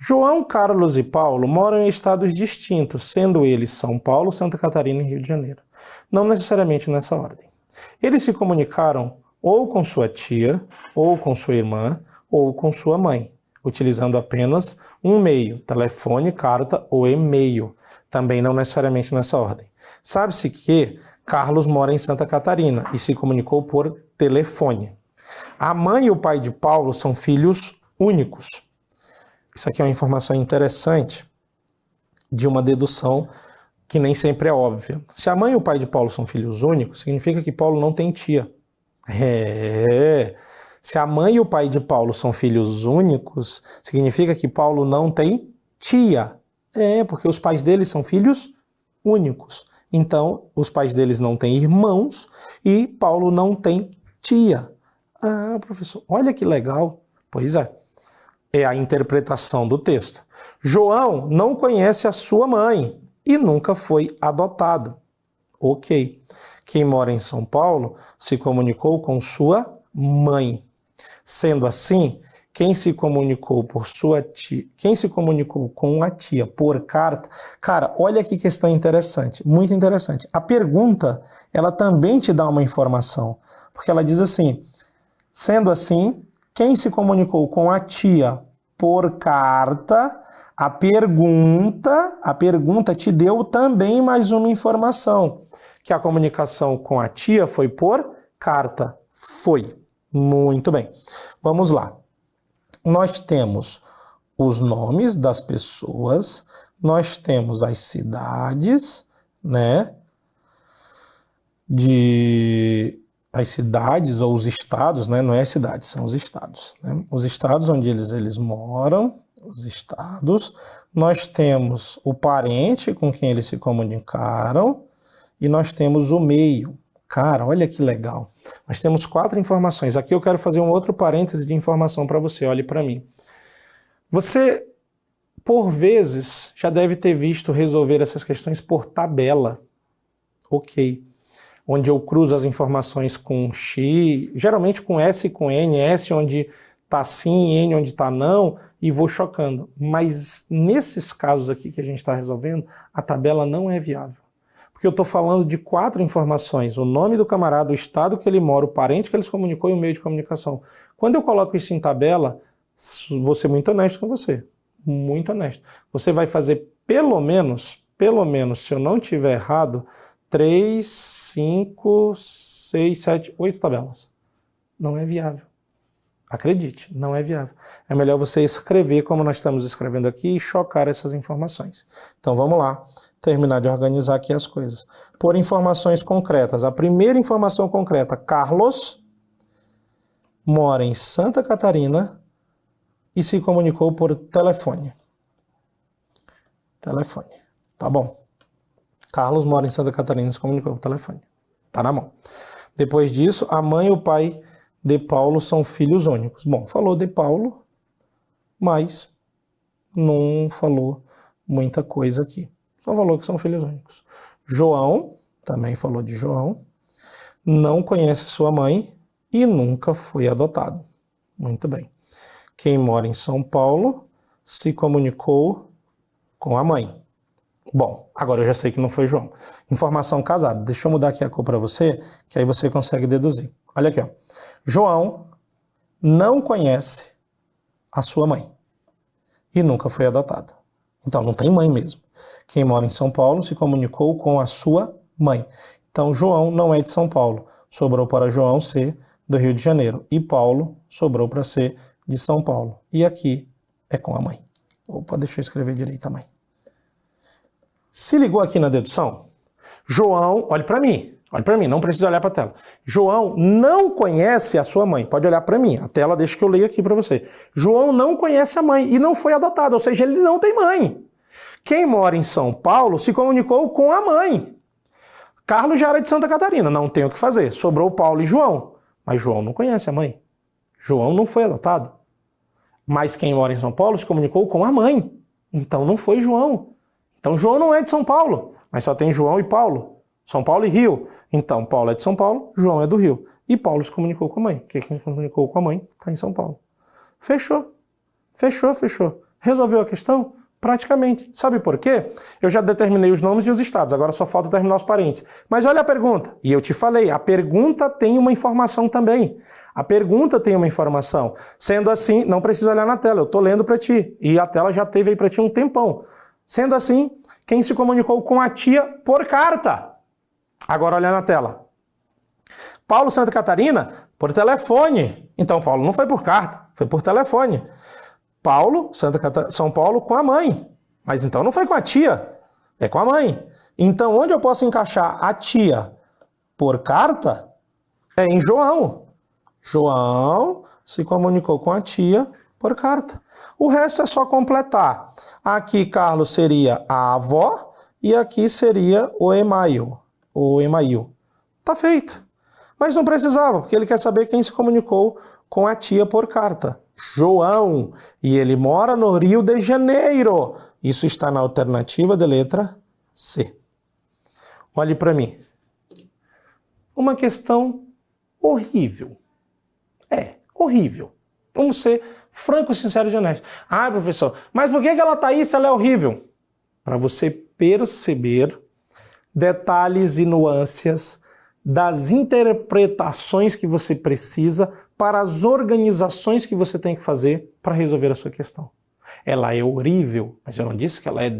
João, Carlos e Paulo moram em estados distintos, sendo eles São Paulo, Santa Catarina e Rio de Janeiro. Não necessariamente nessa ordem. Eles se comunicaram ou com sua tia, ou com sua irmã, ou com sua mãe, utilizando apenas um meio, telefone, carta ou e-mail. Também não necessariamente nessa ordem. Sabe-se que Carlos mora em Santa Catarina e se comunicou por telefone. A mãe e o pai de Paulo são filhos únicos. Isso aqui é uma informação interessante de uma dedução que nem sempre é óbvia. Se a mãe e o pai de Paulo são filhos únicos, significa que Paulo não tem tia. Se a mãe e o pai de Paulo são filhos únicos, significa que Paulo não tem tia. Porque os pais deles são filhos únicos. Então, os pais deles não têm irmãos e Paulo não tem tia. Ah, professor, olha que legal. Pois é. É a interpretação do texto. João não conhece a sua mãe e nunca foi adotado. Ok. Quem mora em São Paulo se comunicou com sua mãe. Sendo assim, quem se comunicou por sua tia, quem se comunicou com a tia por carta, cara, olha que questão interessante, muito interessante. A pergunta, ela também te dá uma informação, porque ela diz assim, sendo assim, quem se comunicou com a tia por carta, a pergunta te deu também mais uma informação, que a comunicação com a tia foi por carta. Foi. Muito bem. Vamos lá. Nós temos os nomes das pessoas, nós temos as cidades, né? As cidades ou os estados, né? Não é as cidades, são os estados, né? Os estados onde eles moram, os estados. Nós temos o parente com quem eles se comunicaram e nós temos o meio. Cara, olha que legal. Nós temos 4 informações. Aqui eu quero fazer um outro parêntese de informação para você. Olhe para mim. Você, por vezes, já deve ter visto resolver essas questões por tabela. Ok. Onde eu cruzo as informações com X, geralmente com S e com N, S onde está sim, N onde está não, e vou chocando. Mas nesses casos aqui que a gente está resolvendo, a tabela não é viável. Porque eu estou falando de 4 informações, o nome do camarada, o estado que ele mora, o parente que ele se comunicou e o meio de comunicação. Quando eu coloco isso em tabela, vou ser muito honesto com você, muito honesto. Você vai fazer pelo menos, se eu não tiver errado, 3, 5, 6, 7, 8 tabelas. Não é viável. Acredite, não é viável. É melhor você escrever como nós estamos escrevendo aqui e chocar essas informações. Então vamos lá, terminar de organizar aqui as coisas. Por informações concretas. A primeira informação concreta, Carlos mora em Santa Catarina e se comunicou por telefone. Telefone. Tá bom. Carlos mora em Santa Catarina e se comunicou por telefone. Tá na mão. Depois disso, a mãe e o pai de Paulo são filhos únicos. Bom, falou de Paulo, mas não falou muita coisa aqui. Só falou que são filhos únicos. João, também falou de João, não conhece sua mãe e nunca foi adotado. Muito bem. Quem mora em São Paulo se comunicou com a mãe. Bom, agora eu já sei que não foi João. Informação casada. Deixa eu mudar aqui a cor para você, que aí você consegue deduzir. Olha aqui, ó. João não conhece a sua mãe e nunca foi adotado. Então, não tem mãe mesmo. Quem mora em São Paulo se comunicou com a sua mãe. Então, João não é de São Paulo. Sobrou para João ser do Rio de Janeiro. E Paulo sobrou para ser de São Paulo. E aqui é com a mãe. Opa, deixa eu escrever direito a mãe. Se ligou aqui na dedução? João, olhe para mim, não precisa olhar para a tela. João não conhece a sua mãe, pode olhar para mim, a tela deixa que eu leio aqui para você. João não conhece a mãe e não foi adotado, ou seja, ele não tem mãe. Quem mora em São Paulo se comunicou com a mãe. Carlos já era de Santa Catarina, não tem o que fazer, sobrou Paulo e João, mas João não conhece a mãe. João não foi adotado. Mas quem mora em São Paulo se comunicou com a mãe, então não foi João. Então João não é de São Paulo, mas só tem João e Paulo. São Paulo e Rio. Então Paulo é de São Paulo, João é do Rio. E Paulo se comunicou com a mãe. Quem se comunicou com a mãe está em São Paulo. Fechou. Fechou. Resolveu a questão? Praticamente. Sabe por quê? Eu já determinei os nomes e os estados, agora só falta terminar os parentes. Mas olha a pergunta. E eu te falei, a pergunta tem uma informação também. A pergunta tem uma informação. Sendo assim, não precisa olhar na tela, eu estou lendo para ti. E a tela já teve aí para ti um tempão. Sendo assim, quem se comunicou com a tia por carta? Agora olha na tela. Paulo, Santa Catarina, por telefone. Então Paulo não foi por carta, foi por telefone. Paulo, São Paulo, com a mãe. Mas então não foi com a tia, é com a mãe. Então onde eu posso encaixar a tia por carta? É em João. João se comunicou com a tia por carta. O resto é só completar. Aqui Carlos seria a avó e aqui seria o Email. Tá feito. Mas não precisava, porque ele quer saber quem se comunicou com a tia por carta. João. E ele mora no Rio de Janeiro. Isso está na alternativa de letra C. Olhe para mim. Uma questão horrível. Horrível. Vamos ser franco, sincero e honesto. Ah, professor, mas por que ela está aí se ela é horrível? Para você perceber detalhes e nuances das interpretações que você precisa para as organizações que você tem que fazer para resolver a sua questão. Ela é horrível, mas eu não disse que ela é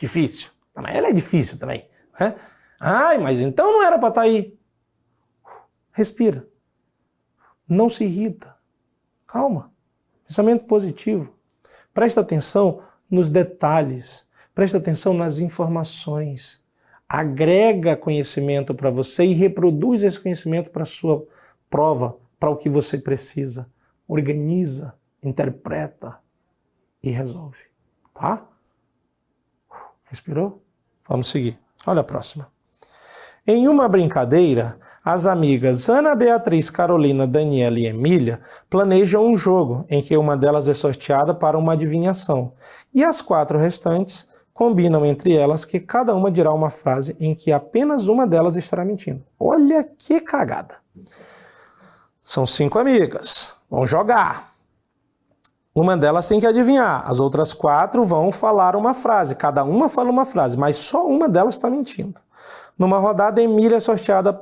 difícil. Ela é difícil também, né? Ai, mas então não era para estar aí. Respira. Não se irrita. Calma. Pensamento positivo. Presta atenção nos detalhes. Presta atenção nas informações. Agrega conhecimento para você e reproduz esse conhecimento para a sua prova, para o que você precisa. Organiza, interpreta e resolve. Tá? Respirou? Vamos seguir. Olha a próxima. Em uma brincadeira, as amigas Ana, Beatriz, Carolina, Daniela e Emília planejam um jogo em que uma delas é sorteada para uma adivinhação e as 4 restantes combinam entre elas que cada uma dirá uma frase em que apenas uma delas estará mentindo. Olha que cagada. São 5 amigas. Vão jogar. Uma delas tem que adivinhar. As outras 4 vão falar uma frase. Cada uma fala uma frase, mas só uma delas está mentindo. Numa rodada, Emília é sorteada.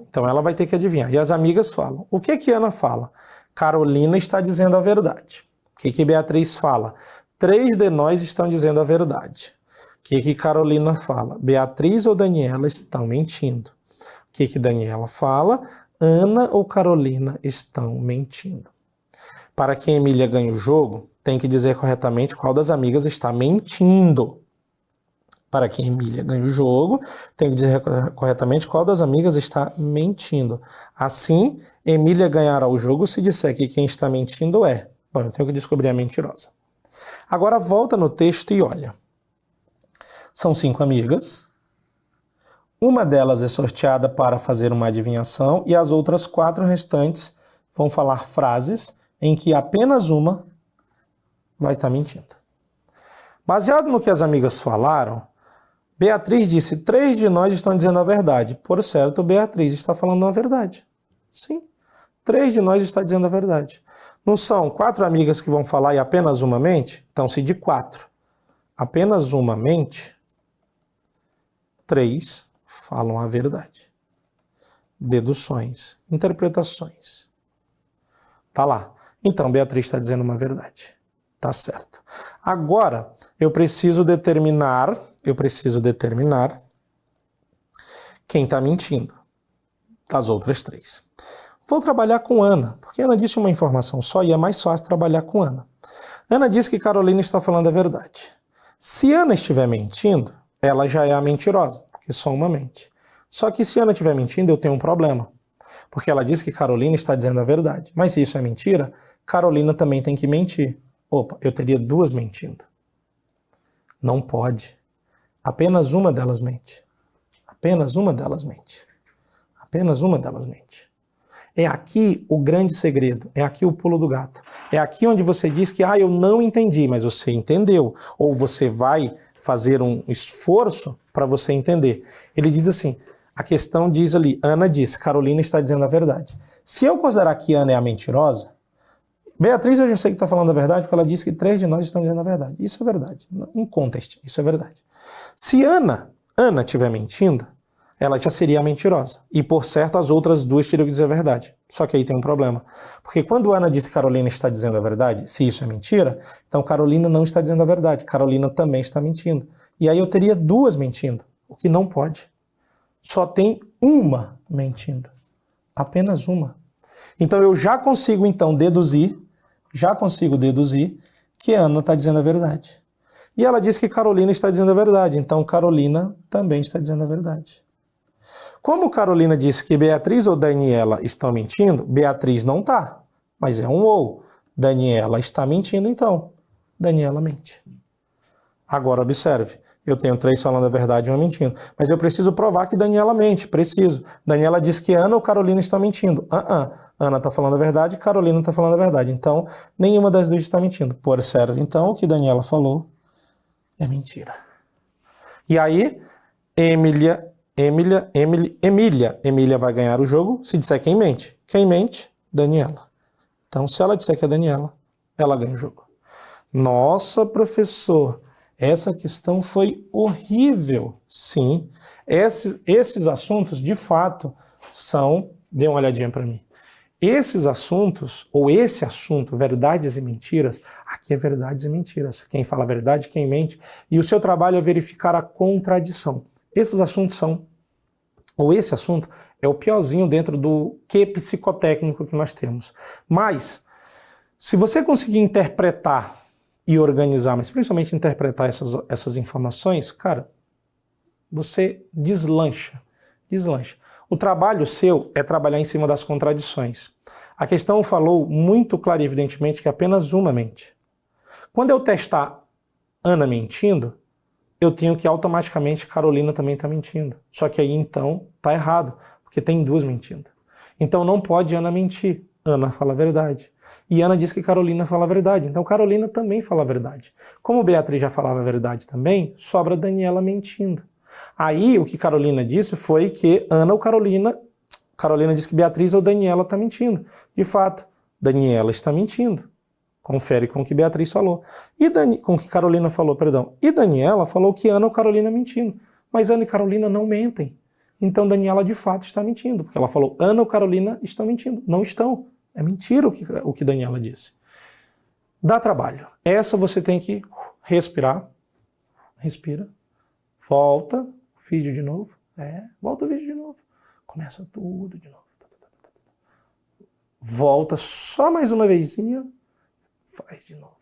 Então ela vai ter que adivinhar. E as amigas falam. O que Ana fala? Carolina está dizendo a verdade. O que Beatriz fala? 3 de nós estão dizendo a verdade. O que Carolina fala? Beatriz ou Daniela estão mentindo. O que Daniela fala? Ana ou Carolina estão mentindo. Para que Emília ganhe o jogo, tem que dizer corretamente qual das amigas está mentindo. Para que Emília ganhe o jogo, tem que dizer corretamente qual das amigas está mentindo. Assim, Emília ganhará o jogo se disser que quem está mentindo é. Bom, eu tenho que descobrir a mentirosa. Agora volta no texto e olha. São 5 amigas. Uma delas é sorteada para fazer uma adivinhação e as outras 4 restantes vão falar frases em que apenas uma vai estar mentindo. Baseado no que as amigas falaram, Beatriz disse, 3 de nós estão dizendo a verdade. Por certo, Beatriz está falando a verdade. Sim, 3 de nós está dizendo a verdade. Não são 4 amigas que vão falar e apenas uma mente? Então, se de 4, apenas uma mente, 3 falam a verdade. Deduções, interpretações. Tá lá. Então, Beatriz está dizendo uma verdade. Tá certo. Agora, eu preciso determinar quem está mentindo das outras 3. Vou trabalhar com Ana, porque Ana disse uma informação só e é mais fácil trabalhar com Ana. Ana disse que Carolina está falando a verdade. Se Ana estiver mentindo, ela já é a mentirosa, porque só uma mente. Só que se Ana estiver mentindo, eu tenho um problema. Porque ela disse que Carolina está dizendo a verdade. Mas se isso é mentira, Carolina também tem que mentir. Opa, eu teria 2 mentindo. Não pode. Apenas uma delas mente. Apenas uma delas mente. Apenas uma delas mente. É aqui o grande segredo. É aqui o pulo do gato. É aqui onde você diz que, eu não entendi, mas você entendeu. Ou você vai fazer um esforço para você entender. Ele diz assim, a questão diz ali, Ana disse, Carolina está dizendo a verdade. Se eu considerar que Ana é a mentirosa, Beatriz eu já sei que está falando a verdade, porque ela disse que 3 de nós estão dizendo a verdade. Isso é verdade. Em contexto, isso é verdade. Se Ana estiver mentindo, ela já seria a mentirosa. E, por certo, as outras 2 teriam que dizer a verdade. Só que aí tem um problema. Porque quando Ana disse que Carolina está dizendo a verdade, se isso é mentira, então Carolina não está dizendo a verdade. Carolina também está mentindo. E aí eu teria 2 mentindo, o que não pode. Só tem uma mentindo. Apenas uma. Então eu já consigo deduzir que Ana está dizendo a verdade. E ela disse que Carolina está dizendo a verdade, então Carolina também está dizendo a verdade. Como Carolina disse que Beatriz ou Daniela estão mentindo, Beatriz não está, mas é um ou. Daniela está mentindo, então Daniela mente. Agora observe, eu tenho 3 falando a verdade e 1 mentindo, mas eu preciso provar que Daniela mente, preciso. Daniela disse que Ana ou Carolina estão mentindo. Ana está falando a verdade, Carolina está falando a verdade, então nenhuma das 2 está mentindo. Por certo, então o que Daniela falou é mentira. E aí, Emília vai ganhar o jogo se disser quem mente. Quem mente? Daniela. Então, se ela disser que é Daniela, ela ganha o jogo. Nossa, professor, essa questão foi horrível. Sim, esses assuntos, de fato, são... Dê uma olhadinha para mim. Esses assuntos, ou esse assunto, verdades e mentiras, aqui é verdades e mentiras. Quem fala a verdade, quem mente. E o seu trabalho é verificar a contradição. Esses assuntos são, ou esse assunto, É o piorzinho dentro do que psicotécnico que nós temos. Mas, se você conseguir interpretar e organizar, mas principalmente interpretar essas informações, cara, você deslancha. O trabalho seu é trabalhar em cima das contradições. A questão falou muito claro e evidentemente que apenas uma mente. Quando eu testar Ana mentindo, eu tenho que automaticamente Carolina também está mentindo. Só que aí então tá errado, porque tem duas mentindo. Então não pode Ana mentir. Ana fala a verdade. E Ana diz que Carolina fala a verdade. Então Carolina também fala a verdade. Como Beatriz já falava a verdade também, sobra Daniela mentindo. Aí o que Carolina disse foi que Ana ou Carolina disse que Beatriz ou Daniela está mentindo. De fato, Daniela está mentindo. Confere com o que Beatriz falou. Com o que Carolina falou, perdão. E Daniela falou que Ana ou Carolina mentindo. Mas Ana e Carolina não mentem. Então Daniela de fato está mentindo. Porque ela falou, Ana ou Carolina estão mentindo. Não estão. É mentira o que Daniela disse. Dá trabalho. Essa você tem que respirar. Respira. Volta o vídeo de novo. Volta o vídeo de novo. Começa tudo de novo. Volta só mais uma vezinha. Faz de novo.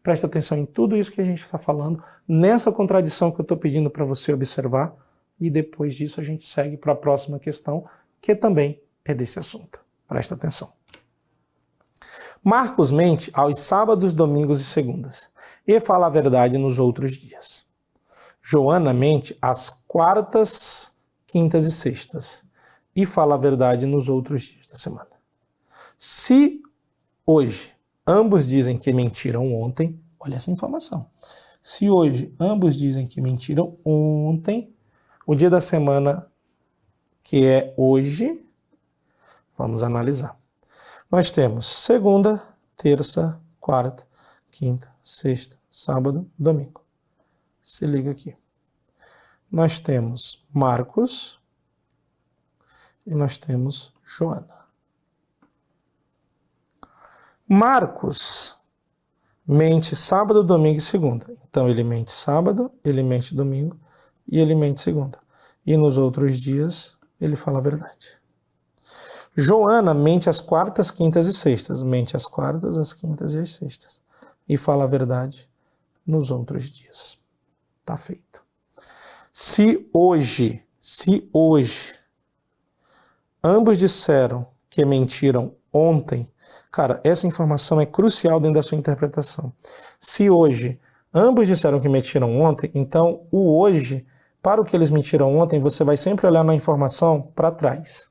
Presta atenção em tudo isso que a gente está falando, nessa contradição que eu estou pedindo para você observar, e depois disso a gente segue para a próxima questão, que também é desse assunto. Presta atenção. Marcos mente aos sábados, domingos e segundas, e fala a verdade nos outros dias. Joana mente às quartas, quintas e sextas, e fala a verdade nos outros dias da semana. Se hoje ambos dizem que mentiram ontem, olha essa informação. Se hoje ambos dizem que mentiram ontem, o dia da semana que é hoje, vamos analisar. Nós temos segunda, terça, quarta, quinta, sexta, sábado, domingo. Se liga aqui. Nós temos Marcos e nós temos Joana. Marcos mente sábado, domingo e segunda. Então ele mente sábado, ele mente domingo e ele mente segunda. E nos outros dias ele fala a verdade. Joana mente às quartas, quintas e sextas. Mente às quartas, às quintas e às sextas. E fala a verdade nos outros dias. Tá feito. Se hoje ambos disseram que mentiram ontem, cara, essa informação é crucial dentro da sua interpretação. Se hoje ambos disseram que mentiram ontem, então o hoje, para o que eles mentiram ontem, você vai sempre olhar na informação para trás.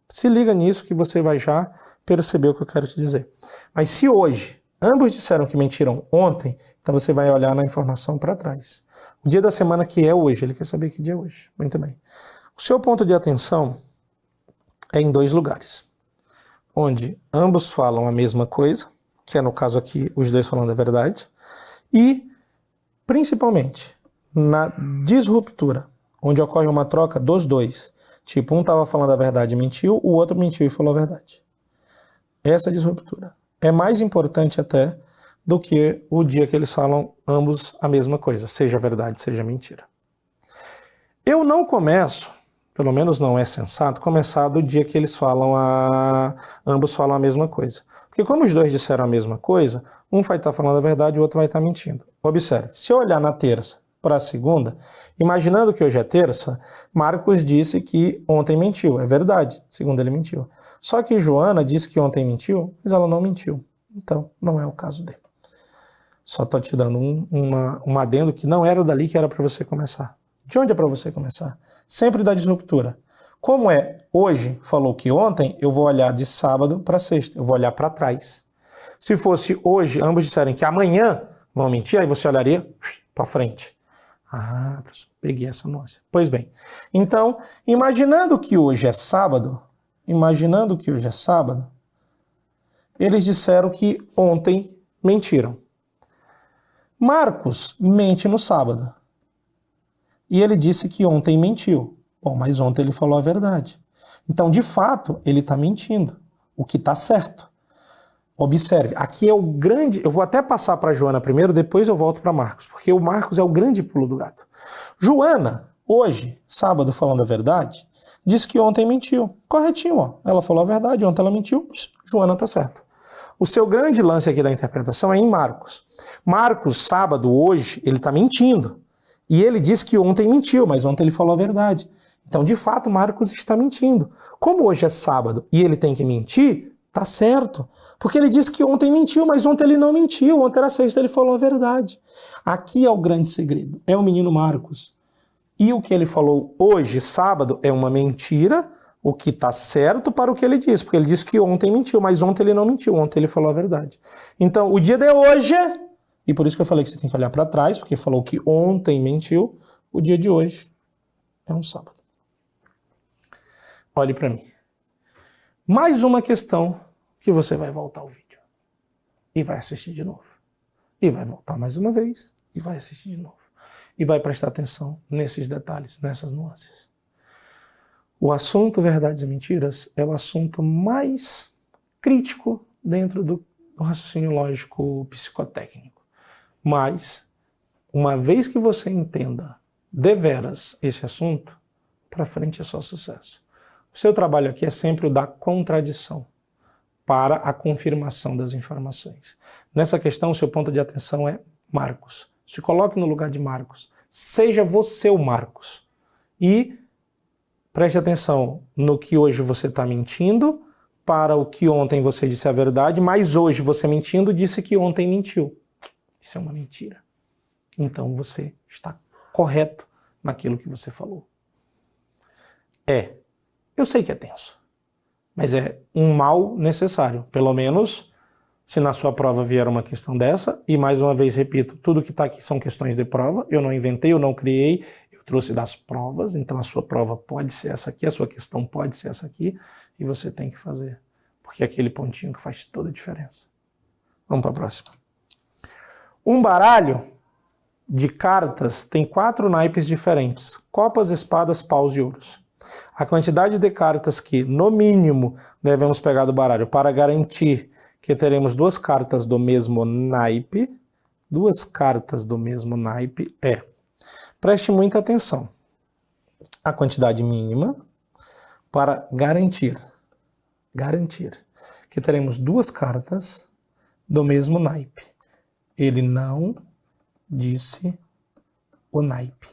Se liga nisso que você vai já perceber o que eu quero te dizer. Mas se hoje ambos disseram que mentiram ontem, então você vai olhar na informação para trás. O dia da semana que é hoje, ele quer saber que dia é hoje. Muito bem. O seu ponto de atenção é em dois lugares, onde ambos falam a mesma coisa, que é no caso aqui os dois falando a verdade, e principalmente na disruptura, onde ocorre uma troca dos dois. Tipo, um estava falando a verdade e mentiu, o outro mentiu e falou a verdade. Essa disruptura é mais importante até do que o dia que eles falam ambos a mesma coisa, seja verdade, seja mentira. Eu não começo, pelo menos não é sensato, começar do dia que eles ambos falam a mesma coisa. Porque como os dois disseram a mesma coisa, um vai estar falando a verdade e o outro vai estar mentindo. Observe, se eu olhar na terça para a segunda, imaginando que hoje é terça, Marcos disse que ontem mentiu, é verdade, segunda ele mentiu. Só que Joana disse que ontem mentiu, mas ela não mentiu. Então, não é o caso dele. Só estou te dando um adendo que não era dali que era para você começar. De onde é para você começar? Sempre da disruptura. Como é hoje, falou que ontem, eu vou olhar de sábado para sexta, eu vou olhar para trás. Se fosse hoje, ambos disserem que amanhã vão mentir, aí você olharia para frente. Ah, professor, peguei essa noção. Pois bem, então, imaginando que hoje é sábado, eles disseram que ontem mentiram. Marcos mente no sábado. E ele disse que ontem mentiu. Bom, mas ontem ele falou a verdade. Então, de fato, ele está mentindo, o que está certo. Observe, aqui é o grande... Eu vou até passar para a Joana primeiro, depois eu volto para Marcos, porque o Marcos é o grande pulo do gato. Joana, hoje, sábado, falando a verdade, disse que ontem mentiu. Corretinho, ó. Ela falou a verdade, ontem ela mentiu, Joana tá certa. O seu grande lance aqui da interpretação é em Marcos. Marcos, sábado, hoje, ele tá mentindo. E ele disse que ontem mentiu, mas ontem ele falou a verdade. Então, de fato, Marcos está mentindo. Como hoje é sábado e ele tem que mentir, tá certo. Porque ele disse que ontem mentiu, mas ontem ele não mentiu. Ontem era sexta, ele falou a verdade. Aqui é o grande segredo. É o menino Marcos. E o que ele falou hoje, sábado, é uma mentira, o que está certo para o que ele disse. Porque ele disse que ontem mentiu, mas ontem ele não mentiu. Ontem ele falou a verdade. Então, o dia de hoje, e por isso que eu falei que você tem que olhar para trás, porque falou que ontem mentiu, o dia de hoje é um sábado. Olhe para mim. Mais uma questão que você vai voltar ao vídeo. E vai assistir de novo. E vai voltar mais uma vez. E vai assistir de novo. E vai prestar atenção nesses detalhes, nessas nuances. O assunto verdades e mentiras é o assunto mais crítico dentro do raciocínio lógico psicotécnico. Mas, uma vez que você entenda deveras esse assunto, para frente é só sucesso. O seu trabalho aqui é sempre o da contradição para a confirmação das informações. Nessa questão, o seu ponto de atenção é Marcos. Se coloque no lugar de Marcos. Seja você o Marcos. E preste atenção no que hoje você está mentindo, para o que ontem você disse a verdade, mas hoje você mentindo disse que ontem mentiu. Isso é uma mentira. Então você está correto naquilo que você falou. Eu sei que é tenso, mas é um mal necessário. Pelo menos, se na sua prova vier uma questão dessa, e mais uma vez repito, tudo que está aqui são questões de prova, eu não inventei, eu não criei, eu trouxe das provas, então a sua prova pode ser essa aqui, a sua questão pode ser essa aqui, e você tem que fazer, porque é aquele pontinho que faz toda a diferença. Vamos para a próxima. Um baralho de cartas tem 4 naipes diferentes: copas, espadas, paus e ouros. A quantidade de cartas que, no mínimo, devemos pegar do baralho para garantir que teremos 2 cartas do mesmo naipe, é, preste muita atenção, a quantidade mínima para garantir que teremos 2 cartas do mesmo naipe. Ele não disse o naipe.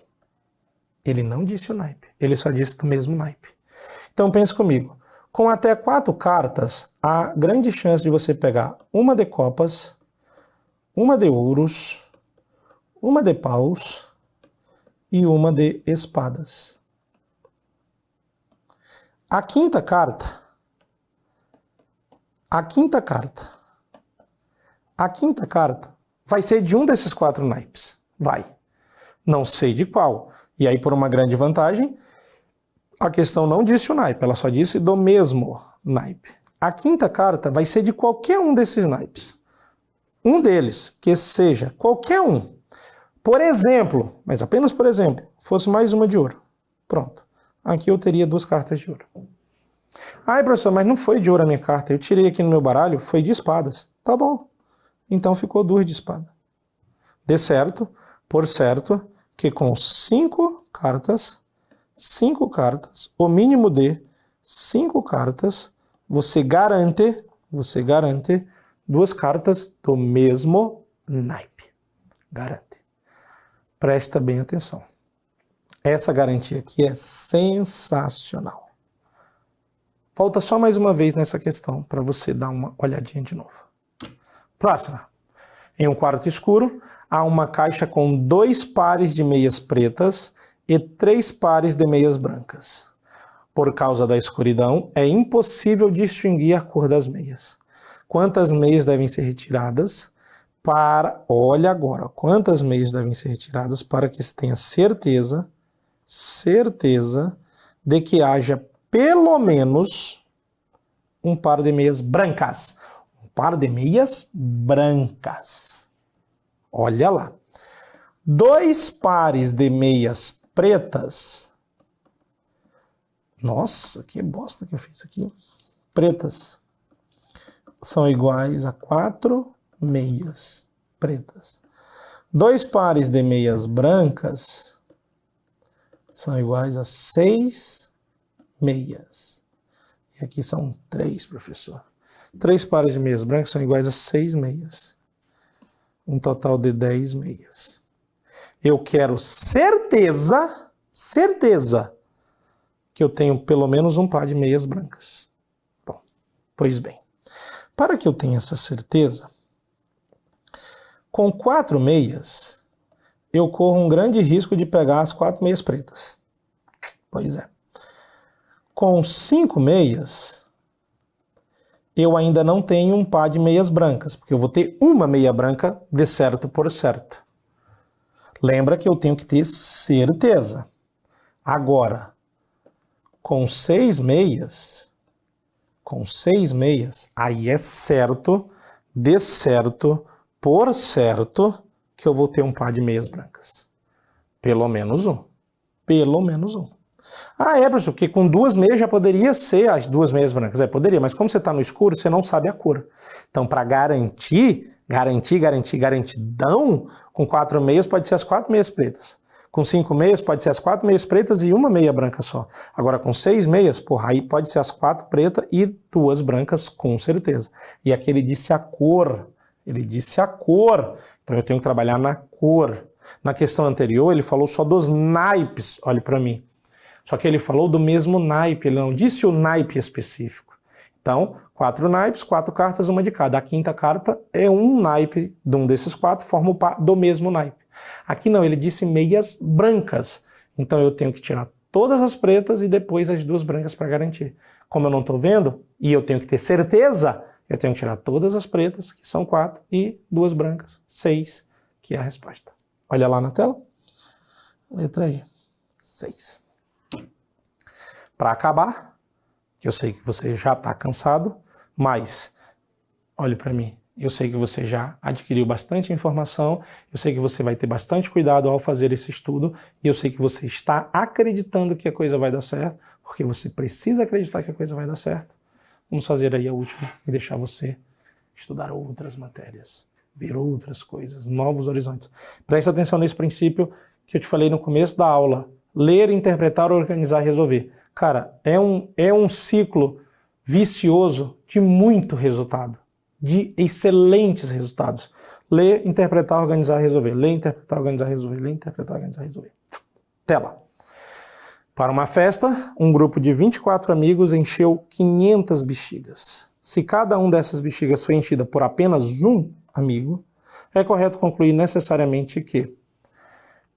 Ele não disse o naipe, ele só disse do mesmo naipe. Então pense comigo, com até 4 cartas, há grande chance de você pegar uma de copas, uma de ouros, uma de paus e uma de espadas. A quinta carta vai ser de um desses 4 naipes. Vai. Não sei de qual. E aí, por uma grande vantagem, a questão não disse o naipe, ela só disse do mesmo naipe. A quinta carta vai ser de qualquer um desses naipes. Um deles, que seja qualquer um. Por exemplo, mas apenas por exemplo, fosse mais uma de ouro. Pronto. Aqui eu teria 2 cartas de ouro. Ai, professor, mas não foi de ouro a minha carta. Eu tirei aqui no meu baralho, foi de espadas. Tá bom. Então ficou 2 de espada. De certo, por certo, que com 5 cartas, o mínimo de 5 cartas, você garante 2 cartas do mesmo naipe. Garante. Presta bem atenção. Essa garantia aqui é sensacional. Volta só mais uma vez nessa questão para você dar uma olhadinha de novo. Próxima. Em um quarto escuro, há uma caixa com 2 pares de meias pretas e 3 pares de meias brancas. Por causa da escuridão, é impossível distinguir a cor das meias. Quantas meias devem ser retiradas para... Olha agora, quantas meias devem ser retiradas para que se tenha certeza de que haja pelo menos um par de meias brancas. Um par de meias brancas. Olha lá. 2 pares de meias pretas. Nossa, que bosta que eu fiz aqui. Pretas. São iguais a 4 meias pretas. 2 pares de meias brancas são iguais a 6 meias. E aqui são 3, professor. 3 pares de meias brancas são iguais a 6 meias. Um total de 10 meias. Eu quero certeza que eu tenho pelo menos um par de meias brancas. Bom, pois bem. Para que eu tenha essa certeza, com 4 meias, eu corro um grande risco de pegar as 4 meias pretas. Pois é. Com 5 meias, eu ainda não tenho um par de meias brancas, porque eu vou ter uma meia branca de certo por certo. Lembra que eu tenho que ter certeza. Agora, com 6 meias, aí é certo, de certo, por certo, que eu vou ter um par de meias brancas. Pelo menos um. Pelo menos um. Ah, é, professor, porque com 2 meias já poderia ser as 2 meias brancas. É, poderia, mas como você está no escuro, você não sabe a cor. Então, para garantidão, com 4 meias pode ser as 4 meias pretas. Com 5 meias pode ser as 4 meias pretas e uma meia branca só. Agora, com 6 meias, porra, aí pode ser as 4 pretas e 2 brancas, com certeza. E aqui ele disse a cor. Ele disse a cor. Então, eu tenho que trabalhar na cor. Na questão anterior, ele falou só dos naipes. Olhe para mim. Só que ele falou do mesmo naipe, ele não disse o naipe específico. Então, 4 naipes, 4 cartas, uma de cada. A quinta carta é um naipe de um desses 4, forma o par do mesmo naipe. Aqui não, ele disse meias brancas. Então eu tenho que tirar todas as pretas e depois as 2 brancas para garantir. Como eu não estou vendo, e eu tenho que ter certeza, eu tenho que tirar todas as pretas, que são 4, e 2 brancas, 6, que é a resposta. Olha lá na tela. Letra I, 6. Para acabar, que eu sei que você já está cansado, mas olhe para mim, eu sei que você já adquiriu bastante informação, eu sei que você vai ter bastante cuidado ao fazer esse estudo, e eu sei que você está acreditando que a coisa vai dar certo, porque você precisa acreditar que a coisa vai dar certo. Vamos fazer aí a última e deixar você estudar outras matérias, ver outras coisas, novos horizontes. Preste atenção nesse princípio que eu te falei no começo da aula. Ler, interpretar, organizar, resolver. Cara, é um ciclo vicioso de muito resultado, de excelentes resultados. Ler, interpretar, organizar, resolver. Ler, interpretar, organizar, resolver. Ler, interpretar, organizar, resolver. Tela. Para uma festa, um grupo de 24 amigos encheu 500 bexigas. Se cada um dessas bexigas foi enchida por apenas um amigo, é correto concluir necessariamente que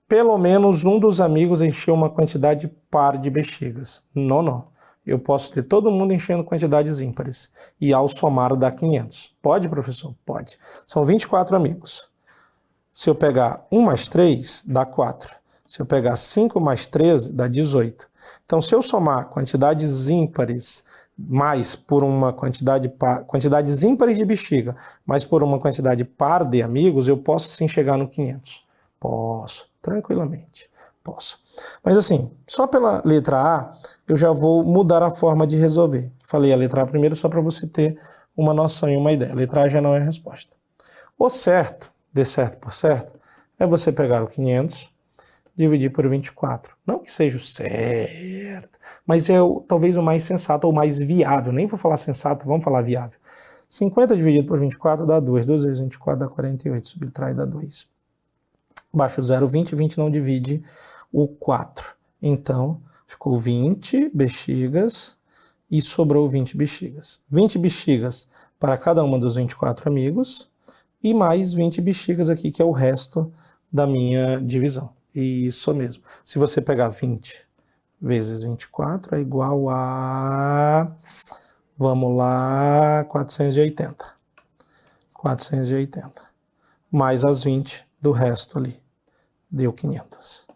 pelo menos um dos amigos encheu uma quantidade par de bexigas. Não. Eu posso ter todo mundo enchendo quantidades ímpares. E ao somar dá 500. Pode, professor? Pode. São 24 amigos. Se eu pegar 1 mais 3, dá 4. Se eu pegar 5 mais 13, dá 18. Então, se eu somar quantidades ímpares mais por uma quantidades ímpares de bexiga, mais por uma quantidade par de amigos, eu posso sim chegar no 500. Posso, tranquilamente, posso. Mas assim, só pela letra A, eu já vou mudar a forma de resolver. Falei a letra A primeiro só para você ter uma noção e uma ideia. A letra A já não é a resposta. O certo, de certo por certo, é você pegar o 500, dividir por 24. Não que seja o certo, mas é talvez o mais sensato ou mais viável. Nem vou falar sensato, vamos falar viável. 50 dividido por 24 dá 2. 2 vezes 24 dá 48. Subtrai dá 2. Baixo do 0, 20. 20 não divide o 4. Então, ficou 20 bexigas e sobrou 20 bexigas. 20 bexigas para cada uma dos 24 amigos e mais 20 bexigas aqui, que é o resto da minha divisão. Isso mesmo. Se você pegar 20 vezes 24 é igual a... Vamos lá, 480. 480. Mais as 20 do resto ali. Deu 500.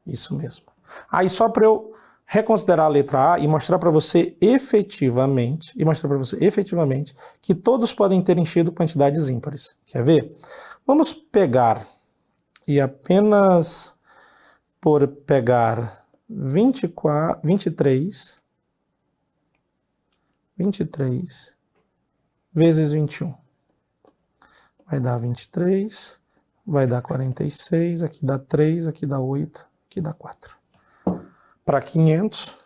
Isso mesmo. Aí só para eu reconsiderar a letra A e mostrar para você efetivamente, que todos podem ter enchido quantidades ímpares. Quer ver? Vamos pegar e apenas por pegar 23 vezes 21. Vai dar 23, vai dar 46, aqui dá 3, aqui dá 8, aqui dá 4. Para 500,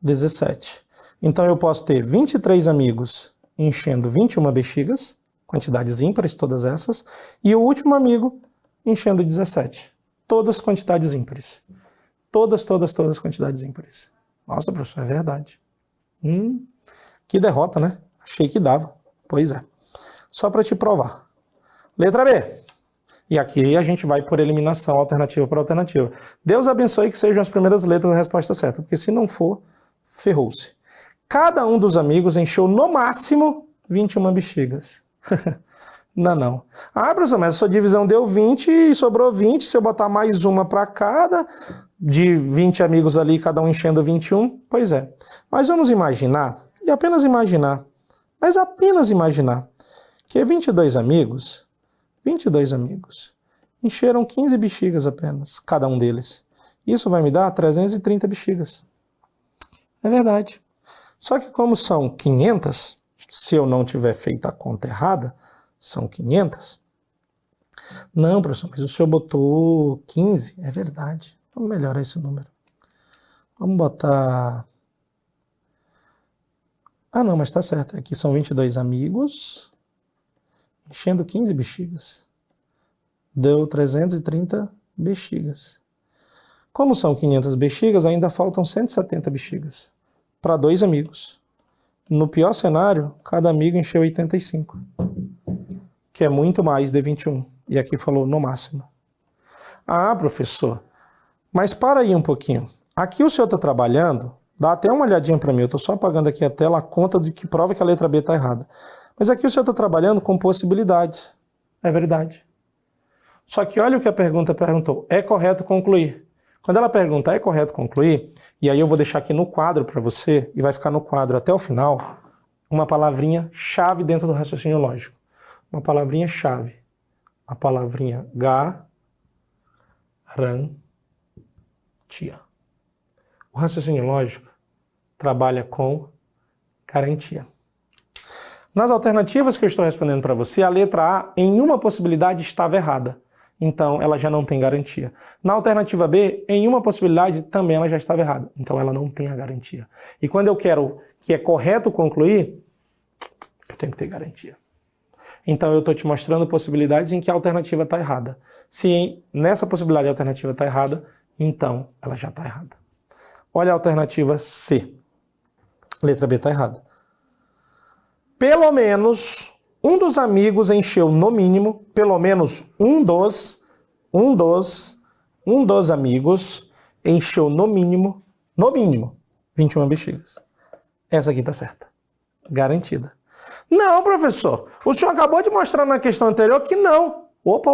17. Então eu posso ter 23 amigos enchendo 21 bexigas, quantidades ímpares todas essas, e o último amigo enchendo 17. Todas quantidades ímpares. Todas quantidades ímpares. Nossa, professor, é verdade. Que derrota, né? Achei que dava. Pois é. Só para te provar. Letra B. E aqui a gente vai por eliminação, alternativa por alternativa. Deus abençoe que sejam as primeiras letras da resposta certa, porque se não for, ferrou-se. Cada um dos amigos encheu no máximo 21 bexigas. Não. Ah, professor, mas a sua divisão deu 20 e sobrou 20. Se eu botar mais uma para cada, de 20 amigos ali, cada um enchendo 21, pois é. Mas vamos imaginar, e apenas imaginar, mas apenas imaginar, que 22 amigos encheram 15 bexigas apenas, cada um deles. Isso vai me dar 330 bexigas. É verdade. Só que como são 500, se eu não tiver feito a conta errada, são 500. Não, professor, mas o senhor botou 15. É verdade. Vamos melhorar esse número. Vamos botar... Ah, não, mas tá certo. Aqui são 22 amigos enchendo 15 bexigas. Deu 330 bexigas. Como são 500 bexigas, ainda faltam 170 bexigas para 2 amigos. No pior cenário, cada amigo encheu 85, que é muito mais de 21. E aqui falou no máximo. Ah, professor, mas para aí um pouquinho. Aqui o senhor está trabalhando, dá até uma olhadinha para mim, eu estou só apagando aqui a tela a conta de que prova que a letra B está errada. Mas aqui o senhor está trabalhando com possibilidades. É verdade. Só que olha o que a pergunta perguntou. É correto concluir? Quando ela pergunta é correto concluir, e aí eu vou deixar aqui no quadro para você, e vai ficar no quadro até o final, uma palavrinha chave dentro do raciocínio lógico. Uma palavrinha chave. A palavrinha garantia. O raciocínio lógico trabalha com garantia. Nas alternativas que eu estou respondendo para você, a letra A, em uma possibilidade, estava errada. Então, ela já não tem garantia. Na alternativa B, em uma possibilidade, também ela já estava errada. Então, ela não tem a garantia. E quando eu quero que é correto concluir, eu tenho que ter garantia. Então, eu estou te mostrando possibilidades em que a alternativa está errada. Se nessa possibilidade a alternativa está errada, então ela já está errada. Olha a alternativa C. Letra B está errada. Pelo menos um dos amigos encheu no mínimo, pelo menos um dos amigos encheu no mínimo, 21 bexigas. Essa aqui está certa. Garantida. Não, professor. O senhor acabou de mostrar na questão anterior que não. Opa.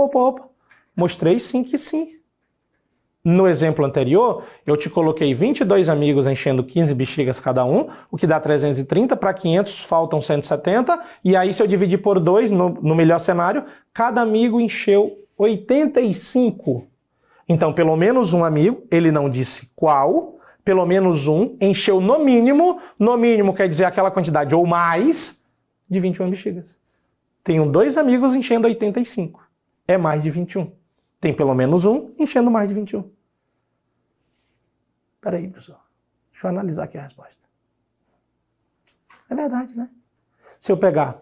Mostrei sim que sim. No exemplo anterior, eu te coloquei 22 amigos enchendo 15 bexigas cada um, o que dá 330, para 500 faltam 170, e aí se eu dividir por 2, no melhor cenário, cada amigo encheu 85. Então, pelo menos um amigo, ele não disse qual, pelo menos um, encheu no mínimo quer dizer aquela quantidade ou mais, de 21 bexigas. Tenho 2 amigos enchendo 85, é mais de 21. Tem pelo menos um enchendo mais de 21. Peraí, pessoal. Deixa eu analisar aqui a resposta. É verdade, né? Se eu pegar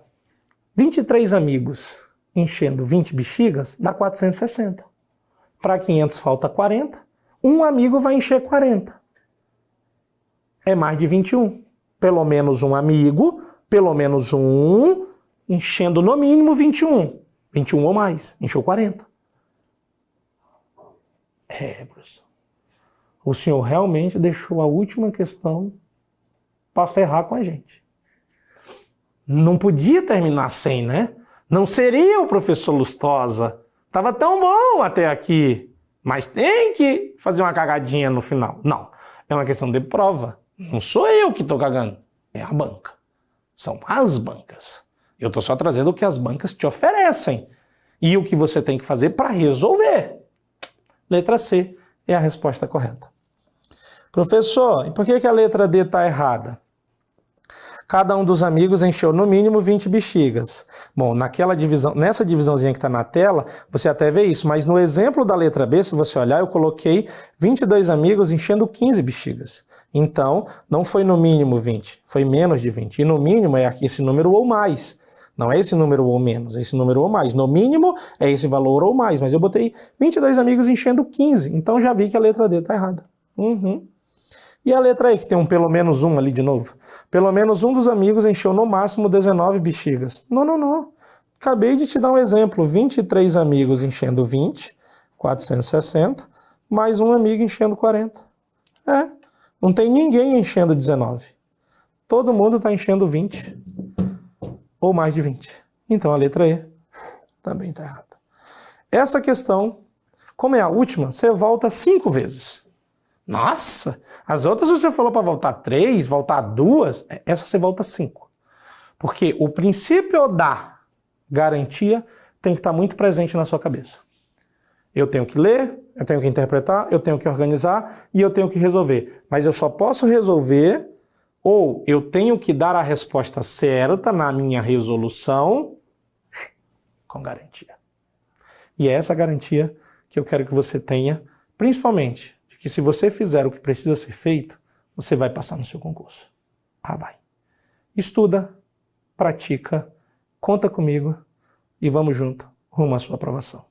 23 amigos enchendo 20 bexigas, dá 460. Para 500 falta 40. Um amigo vai encher 40. É mais de 21. Pelo menos um amigo, pelo menos um, enchendo no mínimo 21. 21 ou mais. Encheu 40. Professor. O senhor realmente deixou a última questão para ferrar com a gente. Não podia terminar sem, né? Não seria o professor Lustosa. Tava tão bom até aqui. Mas tem que fazer uma cagadinha no final. Não. É uma questão de prova. Não sou eu que estou cagando. É a banca. São as bancas. Eu estou só trazendo o que as bancas te oferecem. E o que você tem que fazer para resolver. Letra C é a resposta correta. Professor, e por que a letra D está errada? Cada um dos amigos encheu no mínimo 20 bexigas. Bom, nessa divisãozinha que está na tela, você até vê isso, mas no exemplo da letra B, se você olhar, eu coloquei 22 amigos enchendo 15 bexigas. Então, não foi no mínimo 20, foi menos de 20. E no mínimo é aqui esse número ou mais. Não é esse número ou menos, é esse número ou mais. No mínimo é esse valor ou mais. Mas eu botei 22 amigos enchendo 15. Então já vi que a letra D está errada. E a letra E, que tem um pelo menos um ali de novo? Pelo menos um dos amigos encheu no máximo 19 bexigas. Não. Acabei de te dar um exemplo. 23 amigos enchendo 20, 460, mais um amigo enchendo 40. Não tem ninguém enchendo 19. Todo mundo está enchendo 20. Ou mais de 20. Então a letra E também está errada. Essa questão, como é a última, você volta 5 vezes. Nossa! As outras você falou para voltar 3, voltar 2. Essa você volta 5. Porque o princípio da garantia tem que estar muito presente na sua cabeça. Eu tenho que ler, eu tenho que interpretar, eu tenho que organizar e eu tenho que resolver. Mas eu só posso resolver, ou eu tenho que dar a resposta certa na minha resolução com garantia. E é essa garantia que eu quero que você tenha, principalmente, de que se você fizer o que precisa ser feito, você vai passar no seu concurso. Vai. Estuda, pratica, conta comigo e vamos junto rumo à sua aprovação.